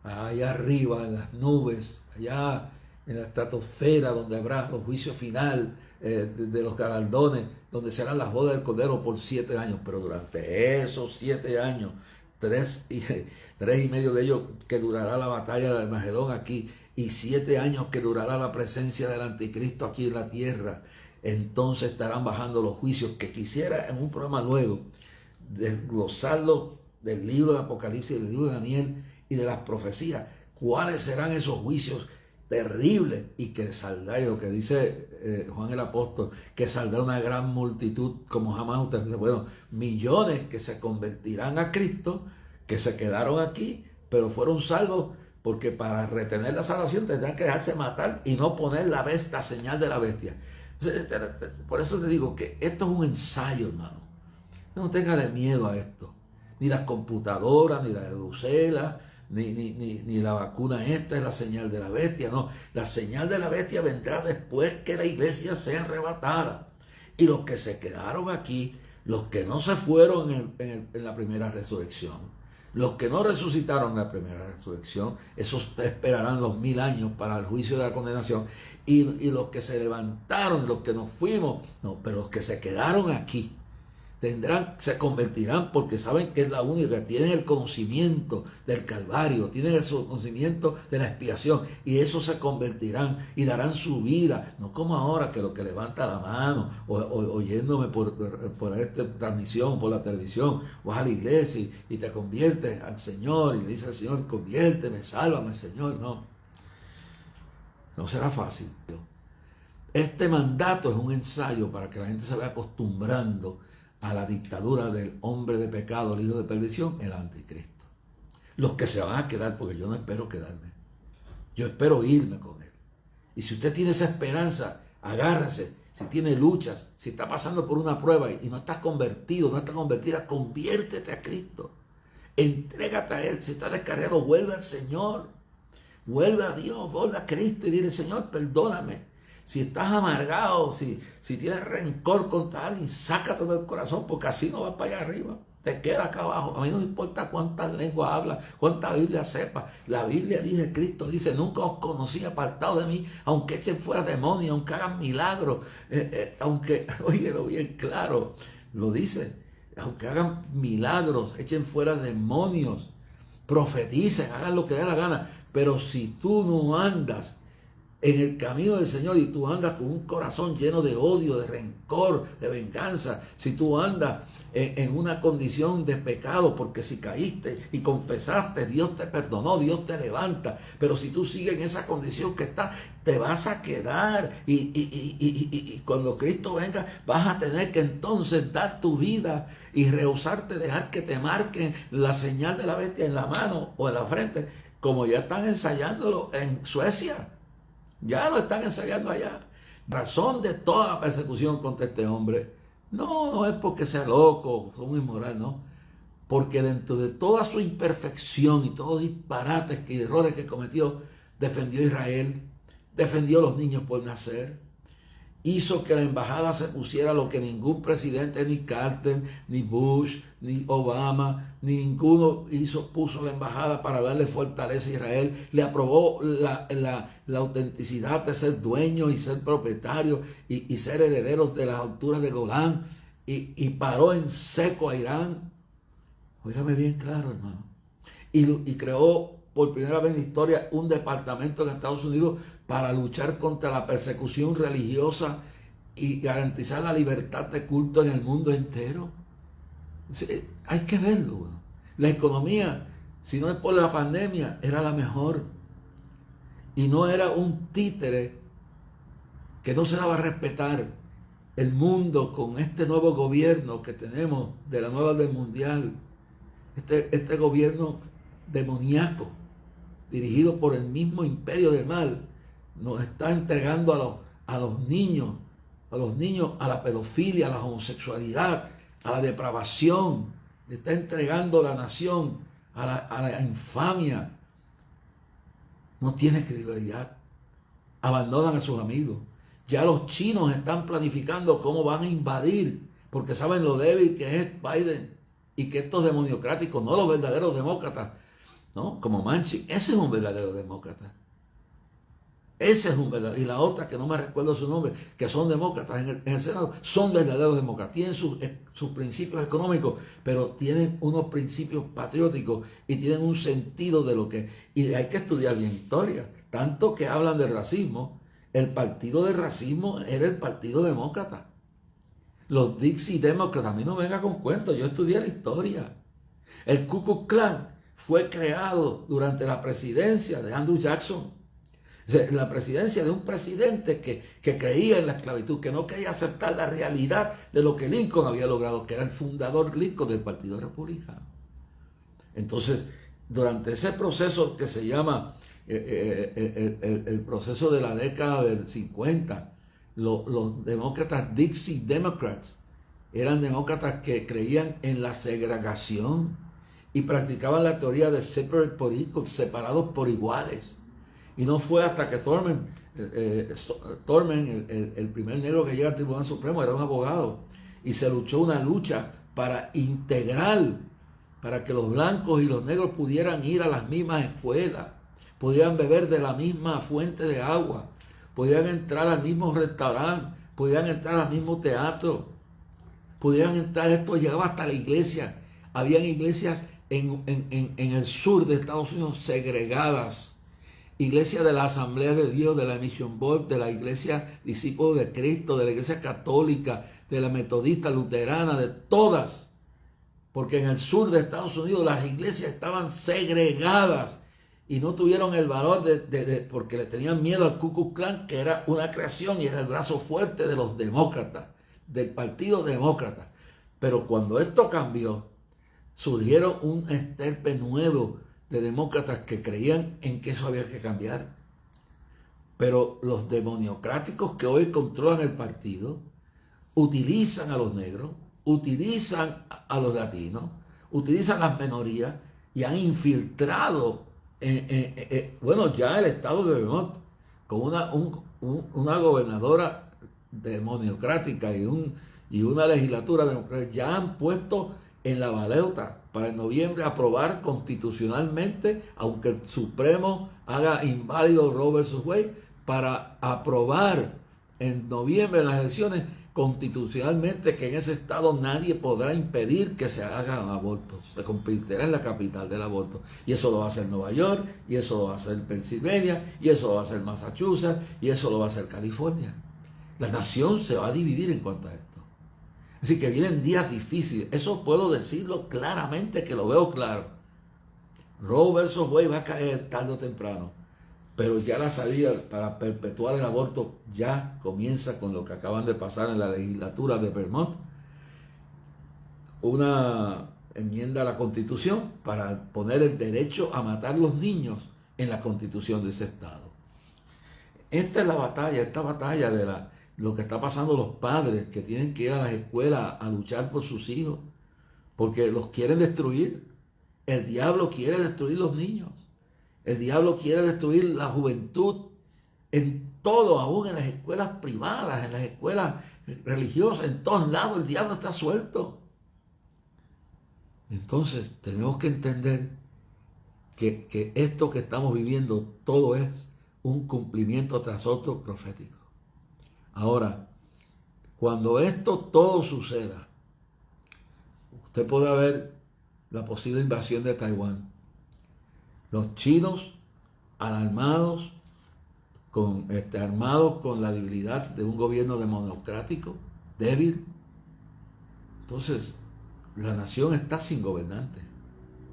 allá arriba en las nubes, allá en la estratosfera, donde habrá los juicios final de los galardones, donde serán las bodas del Cordero por 7 años. Pero durante esos 7 años, 3 y medio de ellos que durará la batalla de Armagedón aquí, y 7 años que durará la presencia del anticristo aquí en la tierra, entonces estarán bajando los juicios, que quisiera en un programa luego desglosarlo del libro de Apocalipsis, del libro de Daniel y de las profecías, cuáles serán esos juicios terribles, y que saldrá, y lo que dice Juan el apóstol, que saldrá una gran multitud como jamás usted dice, bueno, millones que se convertirán a Cristo, que se quedaron aquí, pero fueron salvos, porque para retener la salvación tendrán que dejarse matar y no poner la señal de la bestia. Por eso te digo que esto es un ensayo, hermano. No tengan miedo a esto. Ni las computadoras, ni la de Bruselas, ni la vacuna esta es la señal de la bestia. No, la señal de la bestia vendrá después que la iglesia sea arrebatada. Y los que se quedaron aquí, los que no se fueron en la primera resurrección, los que no resucitaron en la primera resurrección, esos esperarán los 1000 años para el juicio de la condenación. Y los que se levantaron, los que nos fuimos, no, pero los que se quedaron aquí, se convertirán, porque saben que es la única, tienen el conocimiento del Calvario, tienen el conocimiento de la expiación, y eso se convertirán y darán su vida, no como ahora que lo que levanta la mano o oyéndome por esta transmisión, por la televisión, vas a la iglesia y te conviertes al Señor y le dices al Señor, conviérteme, sálvame, Señor. No será fácil. Este mandato es un ensayo para que la gente se vaya acostumbrando a la dictadura del hombre de pecado, el hijo de perdición, el anticristo. Los que se van a quedar, porque yo no espero quedarme, yo espero irme con él. Y si usted tiene esa esperanza, agárrese. Si tiene luchas, si está pasando por una prueba y no estás convertido, no estás convertida, conviértete a Cristo, entrégate a él. Si estás descarriado, vuelve al Señor, vuelve a Dios, vuelve a Cristo y dile, Señor, perdóname. Si estás amargado, si tienes rencor contra alguien, sácate del corazón, porque así no vas para allá arriba. Te quedas acá abajo. A mí no me importa cuántas lenguas hablas, cuánta Biblia sepas. La Biblia dice, Cristo dice, nunca os conocí apartado de mí, aunque echen fuera demonios, aunque hagan milagros, aunque, óyelo bien claro, lo dice, aunque hagan milagros, echen fuera demonios, profeticen, hagan lo que dé la gana. Pero si tú no andas en el camino del Señor y tú andas con un corazón lleno de odio, de rencor, de venganza, si tú andas en una condición de pecado, porque si caíste y confesaste, Dios te perdonó, Dios te levanta. Pero si tú sigues en esa condición que estás, te vas a quedar. Y cuando Cristo venga, vas a tener que entonces dar tu vida y rehusarte, dejar que te marquen la señal de la bestia en la mano o en la frente, como ya están ensayándolo en Suecia. Ya lo están ensayando allá. Razón de toda persecución contra este hombre no es porque sea loco o muy inmoral, no. Porque dentro de toda su imperfección y todos los disparates y errores que cometió, defendió a Israel, defendió a los niños por nacer, hizo que la embajada se pusiera lo que ningún presidente, ni Carter, ni Bush, ni Obama, ni ninguno puso la embajada para darle fortaleza a Israel. Le aprobó la autenticidad de ser dueño y ser propietario y ser herederos de las alturas de Golán, y paró en seco a Irán. Óigame bien claro, hermano. Y creó por primera vez en la historia un departamento en Estados Unidos para luchar contra la persecución religiosa y garantizar la libertad de culto en el mundo entero. Sí, hay que verlo. Bueno. La economía, si no es por la pandemia, era la mejor. Y no era un títere que no se daba a respetar. El mundo con este nuevo gobierno que tenemos de la nueva orden mundial, este gobierno demoníaco, dirigido por el mismo imperio del mal, nos está entregando a los niños a la pedofilia, a la homosexualidad, a la depravación. Le está entregando la nación a la infamia. No tiene credibilidad. Abandonan a sus amigos. Ya los chinos están planificando cómo van a invadir, porque saben lo débil que es Biden y que estos demoniocráticos, no los verdaderos demócratas, ¿no? Como Manchin, ese es un verdadero demócrata. Ese es un verdadero. Y la otra, que no me recuerdo su nombre, que son demócratas en el Senado, son verdaderos demócratas. Tienen sus principios económicos, pero tienen unos principios patrióticos y tienen un sentido de lo que... Y hay que estudiar bien historia. Tanto que hablan de racismo. El partido de racismo era el partido demócrata. Los Dixie Demócratas, a mí no venga con cuentos, yo estudié la historia. El Ku Klux Klan fue creado durante la presidencia de Andrew Jackson. La presidencia de un presidente que creía en la esclavitud, que no quería aceptar la realidad de lo que Lincoln había logrado, que era el fundador Lincoln del Partido Republicano. Entonces, durante ese proceso que se llama el proceso de la década del 50, los demócratas Dixie Democrats eran demócratas que creían en la segregación y practicaban la teoría de separate but equal, separados por iguales. Y no fue hasta que Thurman, el primer negro que llega al Tribunal Supremo, era un abogado, y se luchó una lucha para integrar, para que los blancos y los negros pudieran ir a las mismas escuelas, pudieran beber de la misma fuente de agua, pudieran entrar al mismo restaurante, pudieran entrar al mismo teatro, pudieran entrar, esto llegaba hasta la iglesia. Habían iglesias en el sur de Estados Unidos segregadas. Iglesia de la Asamblea de Dios, de la Mission Board, de la Iglesia Discípulos de Cristo, de la Iglesia Católica, de la Metodista, Luterana, de todas. Porque en el sur de Estados Unidos las iglesias estaban segregadas y no tuvieron el valor porque le tenían miedo al Ku Klux Klan, que era una creación y era el brazo fuerte de los demócratas, del Partido Demócrata. Pero cuando esto cambió, surgieron un estirpe nuevo de demócratas que creían en que eso había que cambiar. Pero los demoniocráticos que hoy controlan el partido utilizan a los negros, utilizan a los latinos, utilizan las minorías y han infiltrado bueno, ya el estado de Vermont con una gobernadora demoniocrática y una legislatura democrática, ya han puesto en la baleta para en noviembre aprobar constitucionalmente, aunque el Supremo haga inválido Roe versus Wade, para aprobar en noviembre en las elecciones constitucionalmente que en ese estado nadie podrá impedir que se hagan abortos. Se convertirá en la capital del aborto. Y eso lo va a hacer Nueva York, y eso lo va a hacer Pensilvania, y eso lo va a hacer Massachusetts, y eso lo va a hacer California. La nación se va a dividir en cuanto a esto. Así que vienen días difíciles. Eso puedo decirlo claramente, que lo veo claro. Roe versus Wade va a caer tarde o temprano. Pero ya la salida para perpetuar el aborto ya comienza con lo que acaban de pasar en la legislatura de Vermont. Una enmienda a la Constitución para poner el derecho a matar los niños en la Constitución de ese estado. Esta es la batalla, esta batalla de lo que está pasando los padres que tienen que ir a las escuelas a luchar por sus hijos, porque los quieren destruir. El diablo quiere destruir los niños. El diablo quiere destruir la juventud en todo, aún en las escuelas privadas, en las escuelas religiosas, en todos lados el diablo está suelto. Entonces tenemos que entender que esto que estamos viviendo todo es un cumplimiento tras otro profético. Ahora, cuando esto todo suceda, usted puede ver la posible invasión de Taiwán. Los chinos alarmados, armados con la debilidad de un gobierno democrático, débil. Entonces, la nación está sin gobernante,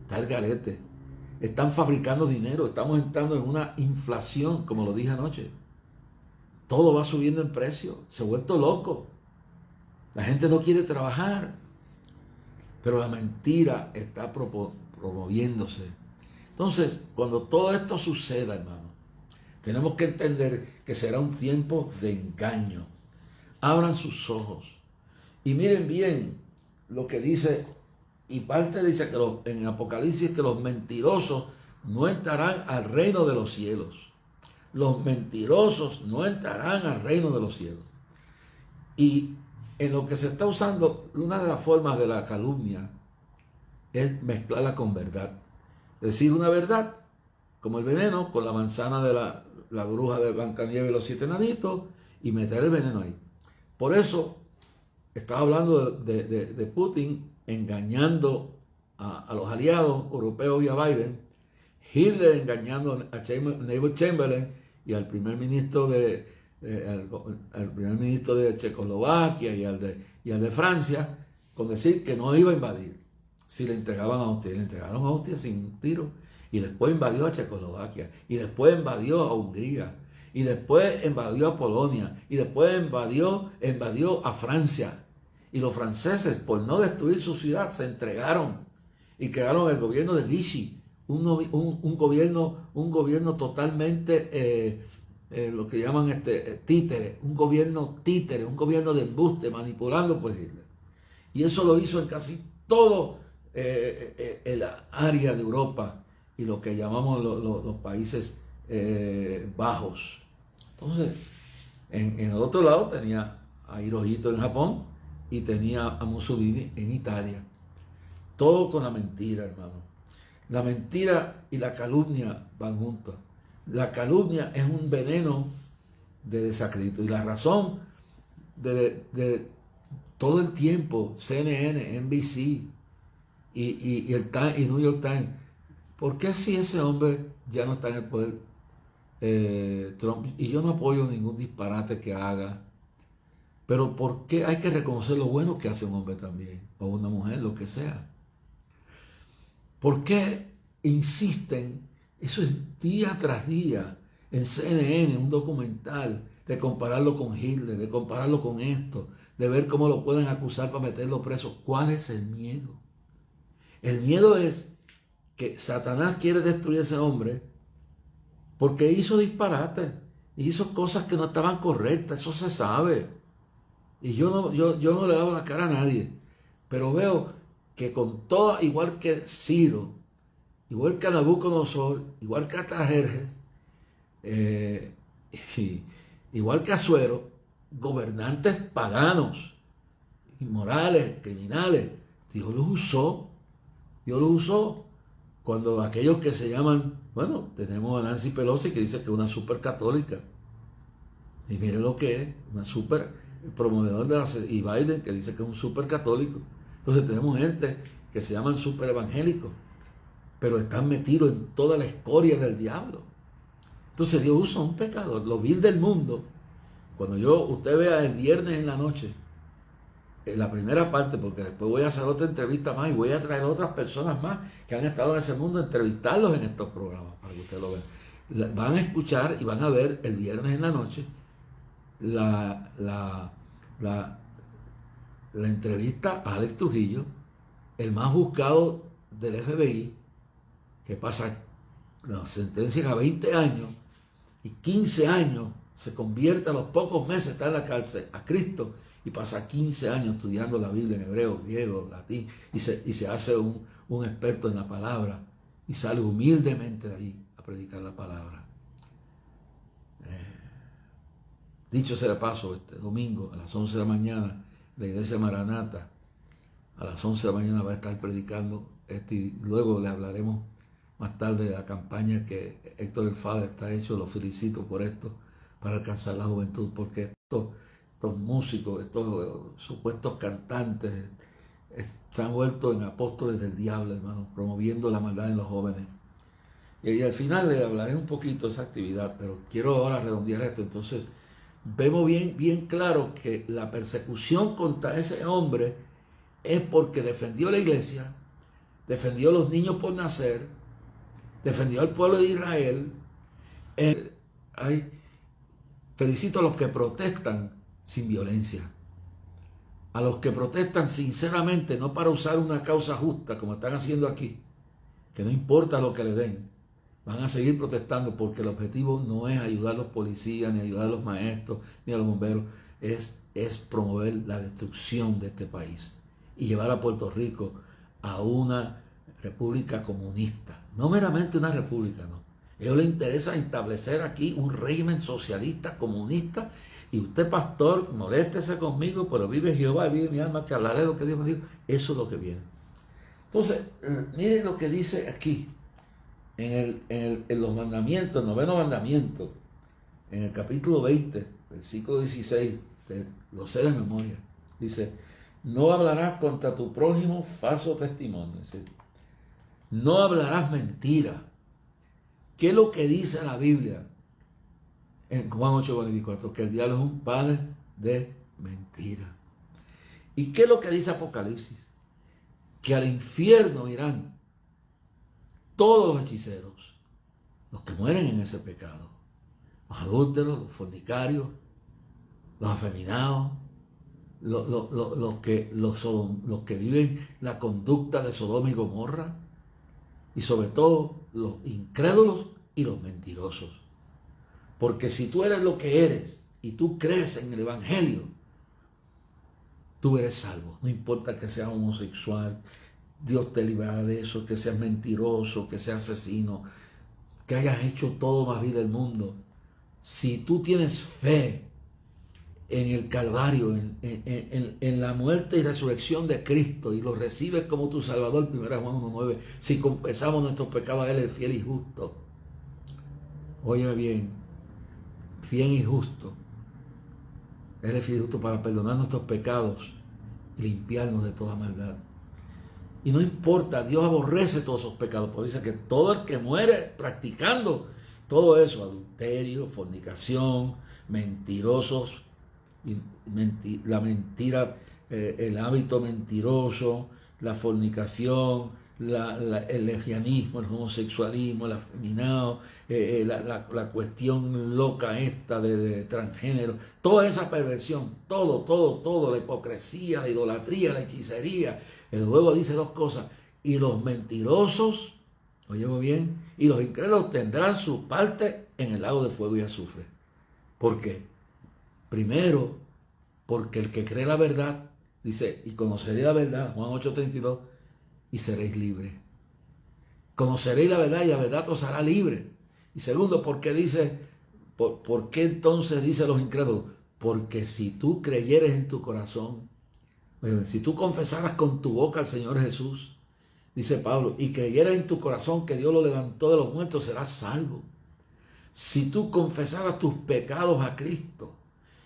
está al garete. Están fabricando dinero, estamos entrando en una inflación, como lo dije anoche. Todo va subiendo en precio, se ha vuelto loco. La gente no quiere trabajar, pero la mentira está promoviéndose. Entonces, cuando todo esto suceda, hermano, tenemos que entender que será un tiempo de engaño. Abran sus ojos y miren bien lo que dice, y parte dice que en Apocalipsis que los mentirosos no entrarán al reino de los cielos. Los mentirosos no entrarán al reino de los cielos. Y en lo que se está usando, una de las formas de la calumnia es mezclarla con verdad. Decir una verdad, como el veneno, con la manzana de la bruja de Blancanieves y los 7 enanitos, y meter el veneno ahí. Por eso estaba hablando de Putin engañando a los aliados europeos y a Biden, Hitler engañando a Neville Chamberlain y al primer ministro al primer ministro de Checoslovaquia y al de Francia, con decir que no iba a invadir si le entregaban a Austria. Le entregaron a Austria sin tiro, y después invadió a Checoslovaquia, y después invadió a Hungría, y después invadió a Polonia, y después invadió a Francia. Y los franceses, por no destruir su ciudad, se entregaron y crearon el gobierno de Vichy, un gobierno totalmente, lo que llaman títere, un gobierno títere, un gobierno de embuste, manipulando por Hitler. Y eso lo hizo en casi todo el área de Europa y lo que llamamos los Países Bajos. Entonces, en el otro lado tenía a Hirohito en Japón y tenía a Mussolini en Italia. Todo con la mentira, hermano. La mentira y la calumnia van juntas. La calumnia es un veneno de desacredito. Y la razón de todo el tiempo, CNN, NBC y New York Times, ¿por qué si ese hombre ya no está en el poder, Trump? Y yo no apoyo ningún disparate que haga. Pero ¿por qué hay que reconocer lo bueno que hace un hombre también? O una mujer, lo que sea. ¿Por qué insisten? Eso es día tras día en CNN, un documental, de compararlo con Hitler, de compararlo con esto, de ver cómo lo pueden acusar para meterlo preso. ¿Cuál es el miedo? El miedo es que Satanás quiere destruir a ese hombre porque hizo disparates, hizo cosas que no estaban correctas, eso se sabe. Y yo no le daba la cara a nadie, pero veo que con toda, igual que Ciro, igual que a Nabucodonosor, igual que a Artajerjes, igual que a Asuero, gobernantes paganos, inmorales, criminales, Dios los usó. Dios los usó cuando aquellos que se llaman, bueno, tenemos a Nancy Pelosi que dice que es una super católica. Y miren lo que es, una super promovedor y Biden que dice que es un super católico. Entonces tenemos gente que se llaman super evangélicos, pero están metidos en toda la escoria del diablo. Entonces Dios usa un pecador, lo vil del mundo. Cuando usted vea el viernes en la noche, la primera parte, porque después voy a hacer otra entrevista más y voy a traer otras personas más que han estado en ese mundo, entrevistarlos en estos programas, para que ustedes lo vean. Van a escuchar y van a ver el viernes en la noche la, la, la, la entrevista a Alex Trujillo, el más buscado del FBI, que pasa, lo sentencian a 20 años y 15 años, se convierte a los pocos meses, está en la cárcel, a Cristo, y pasa 15 años estudiando la Biblia en hebreo, griego, latín, y se hace un experto en la palabra, y sale humildemente de ahí a predicar la palabra. Dicho sea de paso, este domingo a las 11 de la mañana, la iglesia Maranata, a las 11 de la mañana va a estar predicando, y luego le hablaremos más tarde de la campaña que Héctor El Father está hecho. Lo felicito por esto, para alcanzar la juventud, porque estos músicos, estos supuestos cantantes, se han vuelto en apóstoles del diablo, hermano, promoviendo la maldad en los jóvenes. Y al final le hablaré un poquito de esa actividad, pero quiero ahora redondear esto. Entonces, vemos bien claro que la persecución contra ese hombre es porque defendió la iglesia, defendió a los niños por nacer, defendió al pueblo de Israel. Felicito a los que protestan sin violencia, a los que protestan sinceramente, no para usar una causa justa como están haciendo aquí, que no importa lo que le den, van a seguir protestando, porque el objetivo no es ayudar a los policías, ni ayudar a los maestros, ni a los bomberos, es promover la destrucción de este país y llevar a Puerto Rico a una república comunista, no meramente una república, no. A ellos les interesa establecer aquí un régimen socialista, comunista, y usted, pastor, moléstese conmigo, pero vive Jehová, vive mi alma, que hablaré de lo que Dios me dijo. Eso es lo que viene. Entonces, miren lo que dice aquí, en los mandamientos, el 9º mandamiento, en el capítulo 20, versículo 16, lo sé de memoria, dice: no hablarás contra tu prójimo falso testimonio, es decir, no hablarás mentira. ¿Qué es lo que dice la Biblia en Juan 8:24? Que el diablo es un padre de mentira. ¿Y qué es lo que dice Apocalipsis? Que al infierno irán todos los hechiceros, los que mueren en ese pecado, los adúlteros, los fornicarios, los afeminados, los que viven la conducta de Sodoma y Gomorra, y sobre todo los incrédulos y los mentirosos. Porque si tú eres lo que eres y tú crees en el Evangelio, tú eres salvo. No importa que seas homosexual, Dios te librará de eso, que seas mentiroso, que seas asesino, que hayas hecho todo más bien del mundo. Si tú tienes fe en el Calvario, en la muerte y resurrección de Cristo, y lo recibes como tu Salvador, 1 Juan 1:9, si confesamos nuestros pecados, Él es fiel y justo. Óyeme bien, fiel y justo. Él es fiel y justo para perdonar nuestros pecados y limpiarnos de toda maldad. Y no importa, Dios aborrece todos esos pecados, porque dice que todo el que muere practicando todo eso, adulterio, fornicación, mentirosos, la mentira, el hábito mentiroso, la fornicación, el lesbianismo, el homosexualismo, el afeminado, la cuestión loca esta de transgénero, toda esa perversión, todo, la hipocresía, la idolatría, la hechicería. Luego dice dos cosas: y los mentirosos, oye bien, y los incrédulos tendrán su parte en el lago de fuego y azufre. ¿Por qué? Primero, porque el que cree la verdad, dice, y conoceréis la verdad, Juan 8:32, y seréis libres. Conoceréis la verdad y la verdad os hará libre. Y segundo, porque dice, ¿por qué entonces dice los incrédulos? Porque si tú creyeres en tu corazón, si tú confesaras con tu boca al Señor Jesús, dice Pablo, y creyeras en tu corazón que Dios lo levantó de los muertos, serás salvo. Si tú confesaras tus pecados a Cristo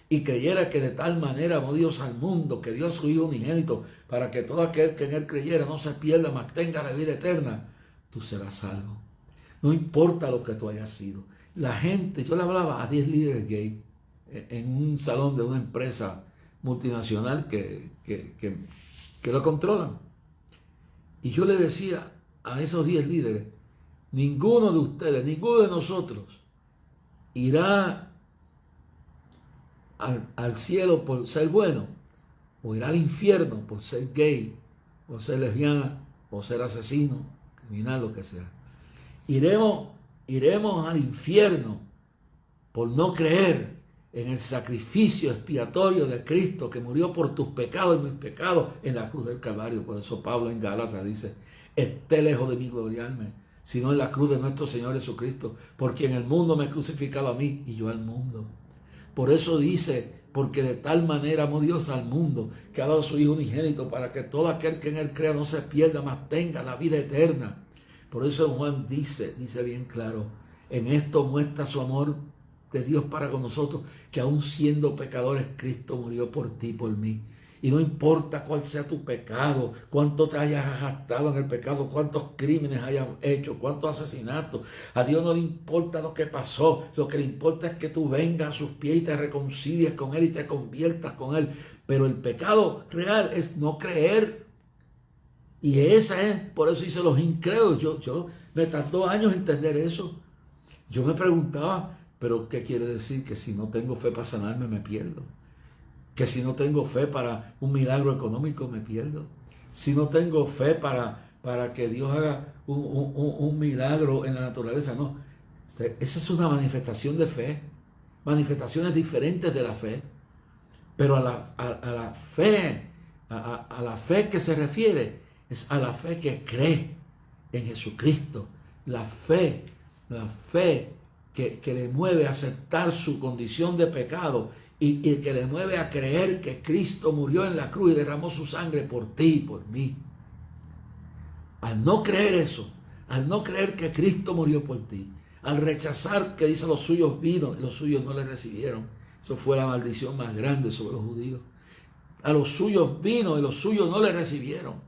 y creyera que de tal manera amó Dios al mundo, que dio a su Hijo unigénito, para que todo aquel que en él creyera no se pierda, mas tenga la vida eterna, tú serás salvo. No importa lo que tú hayas sido. La gente, yo le hablaba a 10 líderes gay en un salón de una empresa multinacional que lo controlan. Y yo le decía a esos 10 líderes, ninguno de ustedes, ninguno de nosotros irá al cielo por ser bueno, o irá al infierno por ser gay, o ser lesbiana, o ser asesino, criminal, lo que sea. Iremos al infierno por no creer en el sacrificio expiatorio de Cristo que murió por tus pecados y mis pecados en la cruz del Calvario. Por eso Pablo en Gálatas dice, esté lejos de mí gloriarme, sino en la cruz de nuestro Señor Jesucristo, porque en el mundo me he crucificado a mí y yo al mundo. Por eso dice, porque de tal manera amó Dios al mundo, que ha dado a su Hijo unigénito, para que todo aquel que en él crea no se pierda, mas tenga la vida eterna. Por eso Juan dice bien claro, en esto muestra su amor de Dios para con nosotros, que aun siendo pecadores, Cristo murió por ti, por mí. Y no importa cuál sea tu pecado, cuánto te hayas gastado en el pecado, cuántos crímenes hayas hecho, cuántos asesinatos. A Dios no le importa lo que pasó. Lo que le importa es que tú vengas a sus pies y te reconcilies con Él y te conviertas con Él. Pero el pecado real es no creer. Y esa es, por eso hice los incrédulos. Yo me tardó años entender eso. Yo me preguntaba, pero ¿qué quiere decir? Que si no tengo fe para sanarme me pierdo. Que si no tengo fe para un milagro económico me pierdo. Si no tengo fe para que Dios haga un milagro en la naturaleza, no. Esa es una manifestación de fe. Manifestaciones diferentes de la fe. Pero a la fe, a la fe que se refiere, es a la fe que cree en Jesucristo. La fe que le mueve a aceptar su condición de pecado y que le mueve a creer que Cristo murió en la cruz y derramó su sangre por ti y por mí. Al no creer eso, al no creer que Cristo murió por ti, al rechazar que dice los suyos vino y los suyos no le recibieron, eso fue la maldición más grande sobre los judíos. A los suyos vino y los suyos no le recibieron.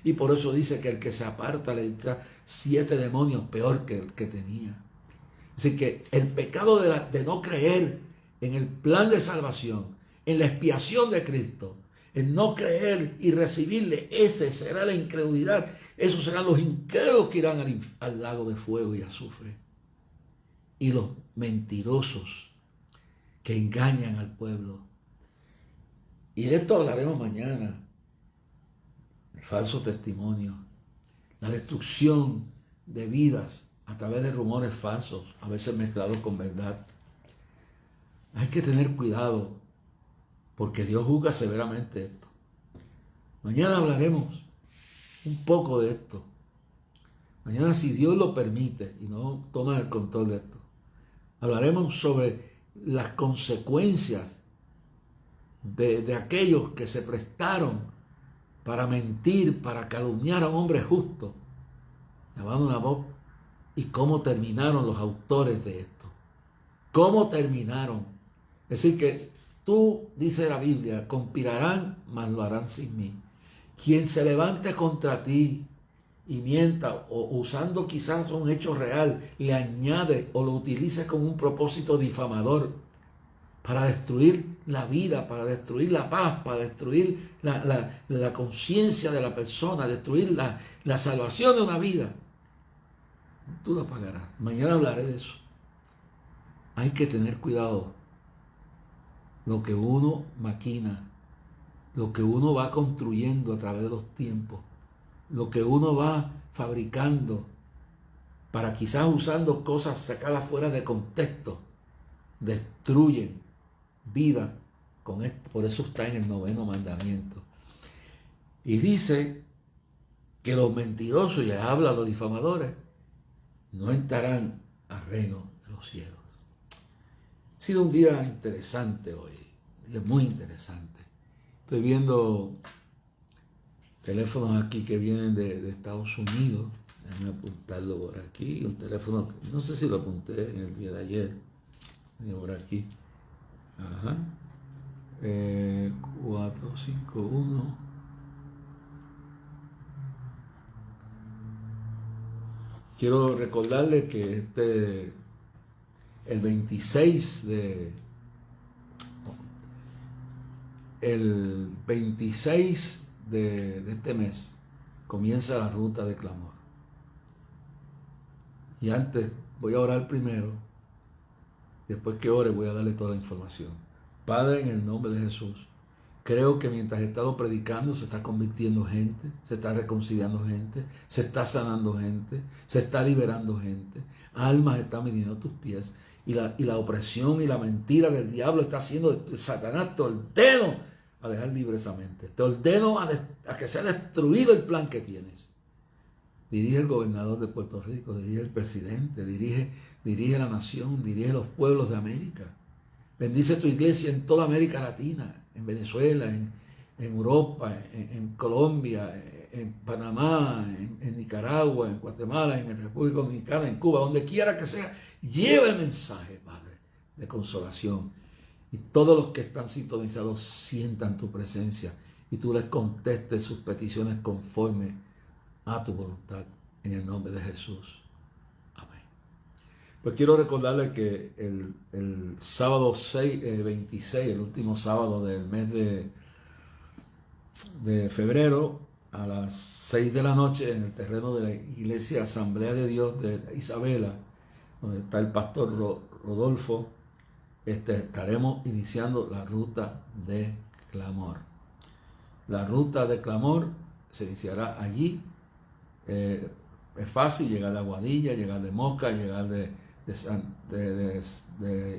Y por eso dice que el que se aparta le entra 7 demonios peor que el que tenía. Así que el pecado de no creer en el plan de salvación, en la expiación de Cristo, en no creer y recibirle, ese será la incredulidad. Esos serán los incrédulos que irán al lago de fuego y azufre. Y los mentirosos que engañan al pueblo. Y de esto hablaremos mañana. El falso testimonio, la destrucción de vidas a través de rumores falsos, a veces mezclados con verdad. Hay que tener cuidado, porque Dios juzga severamente esto. Mañana hablaremos un poco de esto. Mañana, si Dios lo permite y no toma el control de esto, hablaremos sobre las consecuencias de aquellos que se prestaron para mentir, para calumniar a un hombre justo, llamado Naboth, y cómo terminaron los autores de esto. ¿Cómo terminaron? Es decir, que tú, dice la Biblia, conspirarán, mas lo harán sin mí. Quien se levante contra ti y mienta, o usando quizás un hecho real, le añade o lo utilice con un propósito difamador para destruir la vida, para destruir la paz, para destruir la conciencia de la persona, destruir la salvación de una vida, tú la pagarás. Mañana hablaré de eso. Hay que tener cuidado. Lo que uno maquina, lo que uno va construyendo a través de los tiempos, lo que uno va fabricando para quizás usando cosas sacadas fuera de contexto, destruyen vida con esto. Por eso está en el 9º mandamiento. Y dice que los mentirosos, y habla a los difamadores, no entrarán al reino de los cielos. Ha sido un día interesante hoy, un día muy interesante. Estoy viendo teléfonos aquí que vienen de Estados Unidos. Déjame apuntarlo por aquí. Un teléfono, no sé si lo apunté en el día de ayer. Por aquí. Ajá. 451. Quiero recordarles que el 26 de el 26 de este mes comienza la ruta de clamor. Y antes voy a orar primero, después que ore voy a darle toda la información. Padre, en el nombre de Jesús, creo que mientras he estado predicando se está convirtiendo gente, se está reconciliando gente, se está sanando gente, se está liberando gente, almas están viniendo a tus pies, y la opresión y la mentira del diablo está haciendo, Satanás, te ordeno a dejar libre esa mente, te ordeno a que sea destruido el plan que tienes. Dirige el gobernador de Puerto Rico, dirige el presidente, dirige la nación, dirige los pueblos de América. Bendice tu iglesia en toda América Latina, en Venezuela, en Europa, en Colombia, en Panamá, en Nicaragua, en Guatemala, en República Dominicana, en Cuba, donde quiera que sea. Lleva el mensaje, Padre, de consolación. Y todos los que están sintonizados sientan tu presencia y tú les contestes sus peticiones conforme a tu voluntad, en el nombre de Jesús. Amén. Pues quiero recordarles que el sábado 26, el último sábado del mes de febrero, a las 6 de la noche, en el terreno de la Iglesia Asamblea de Dios de Isabela, donde está el pastor Rodolfo, estaremos iniciando la ruta de clamor. La ruta de clamor se iniciará allí. Es fácil llegar de Aguadilla, llegar de Moca, llegar de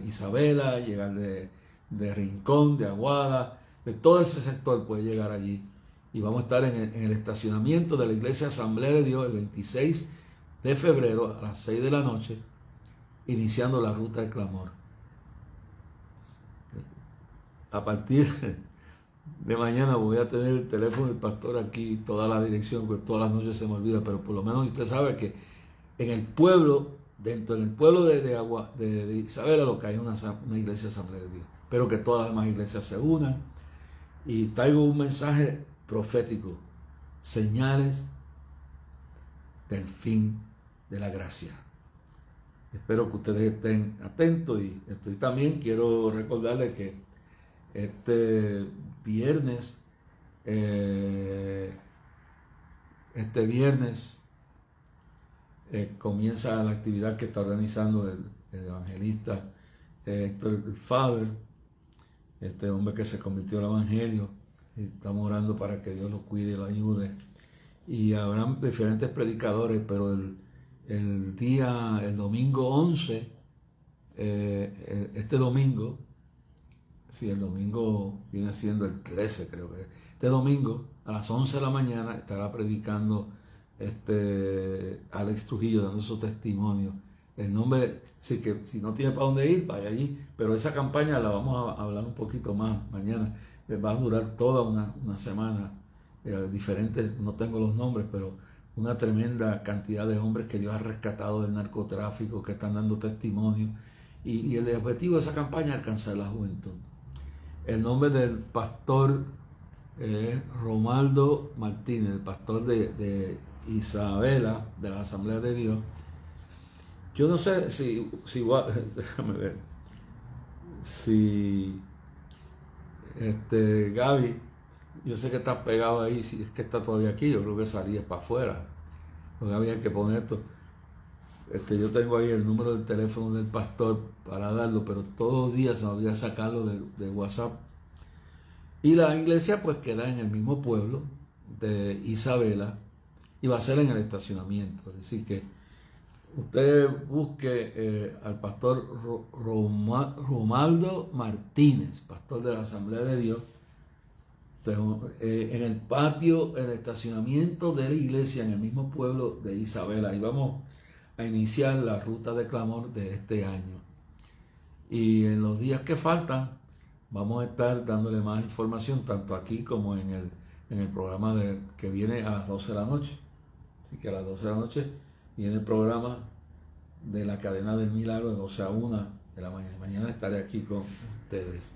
Isabela, llegar de Rincón, de Aguada, de todo ese sector puede llegar allí. Y vamos a estar en el estacionamiento de la Iglesia Asamblea de Dios el 26 de febrero a las 6 de la noche, iniciando la ruta de clamor. A partir de mañana voy a tener el teléfono del pastor aquí, toda la dirección, porque todas las noches se me olvida, pero por lo menos usted sabe que en el pueblo, dentro del pueblo de Isabela, lo que hay una iglesia Asamblea de Dios. Espero que todas las demás iglesias se unan. Y traigo un mensaje profético, señales del fin de la gracia. Espero que ustedes estén atentos y también quiero recordarles que este viernes comienza la actividad que está organizando el evangelista Héctor Faber, este hombre que se convirtió al evangelio. Estamos orando para que Dios lo cuide y lo ayude. Y habrán diferentes predicadores, pero el domingo 11, este domingo, sí, el domingo viene siendo el 13, creo que. Este domingo a las 11 de la mañana estará predicando Alex Trujillo, dando su testimonio. El nombre, sí, que si no tiene para dónde ir, vaya allí. Pero esa campaña la vamos a hablar un poquito más mañana. Va a durar toda una semana. Diferentes, no tengo los nombres, pero una tremenda cantidad de hombres que Dios ha rescatado del narcotráfico, que están dando testimonio. Y el objetivo de esa campaña es alcanzar la juventud. El nombre del pastor Romaldo Martínez, el pastor de Isabela, de la Asamblea de Dios. Yo no sé si déjame ver, si Gaby, yo sé que estás pegado ahí, si es que está todavía aquí, yo creo que salías para afuera. Porque había que poner esto. Yo tengo ahí el número del teléfono del pastor para darlo, pero todos los días se me olvida sacarlo de WhatsApp. Y la iglesia pues queda en el mismo pueblo de Isabela y va a ser en el estacionamiento. Es decir que usted busque al pastor Romaldo Martínez, pastor de la Asamblea de Dios, en el patio, en el estacionamiento de la iglesia en el mismo pueblo de Isabela. Y vamos a iniciar la ruta de clamor de este año. Y en los días que faltan vamos a estar dándole más información tanto aquí como en el programa que viene a las 12 de la noche. Así que a las 12 de la noche viene el programa de la cadena del milagro de 12 a 1 de la mañana. Mañana estaré aquí con ustedes.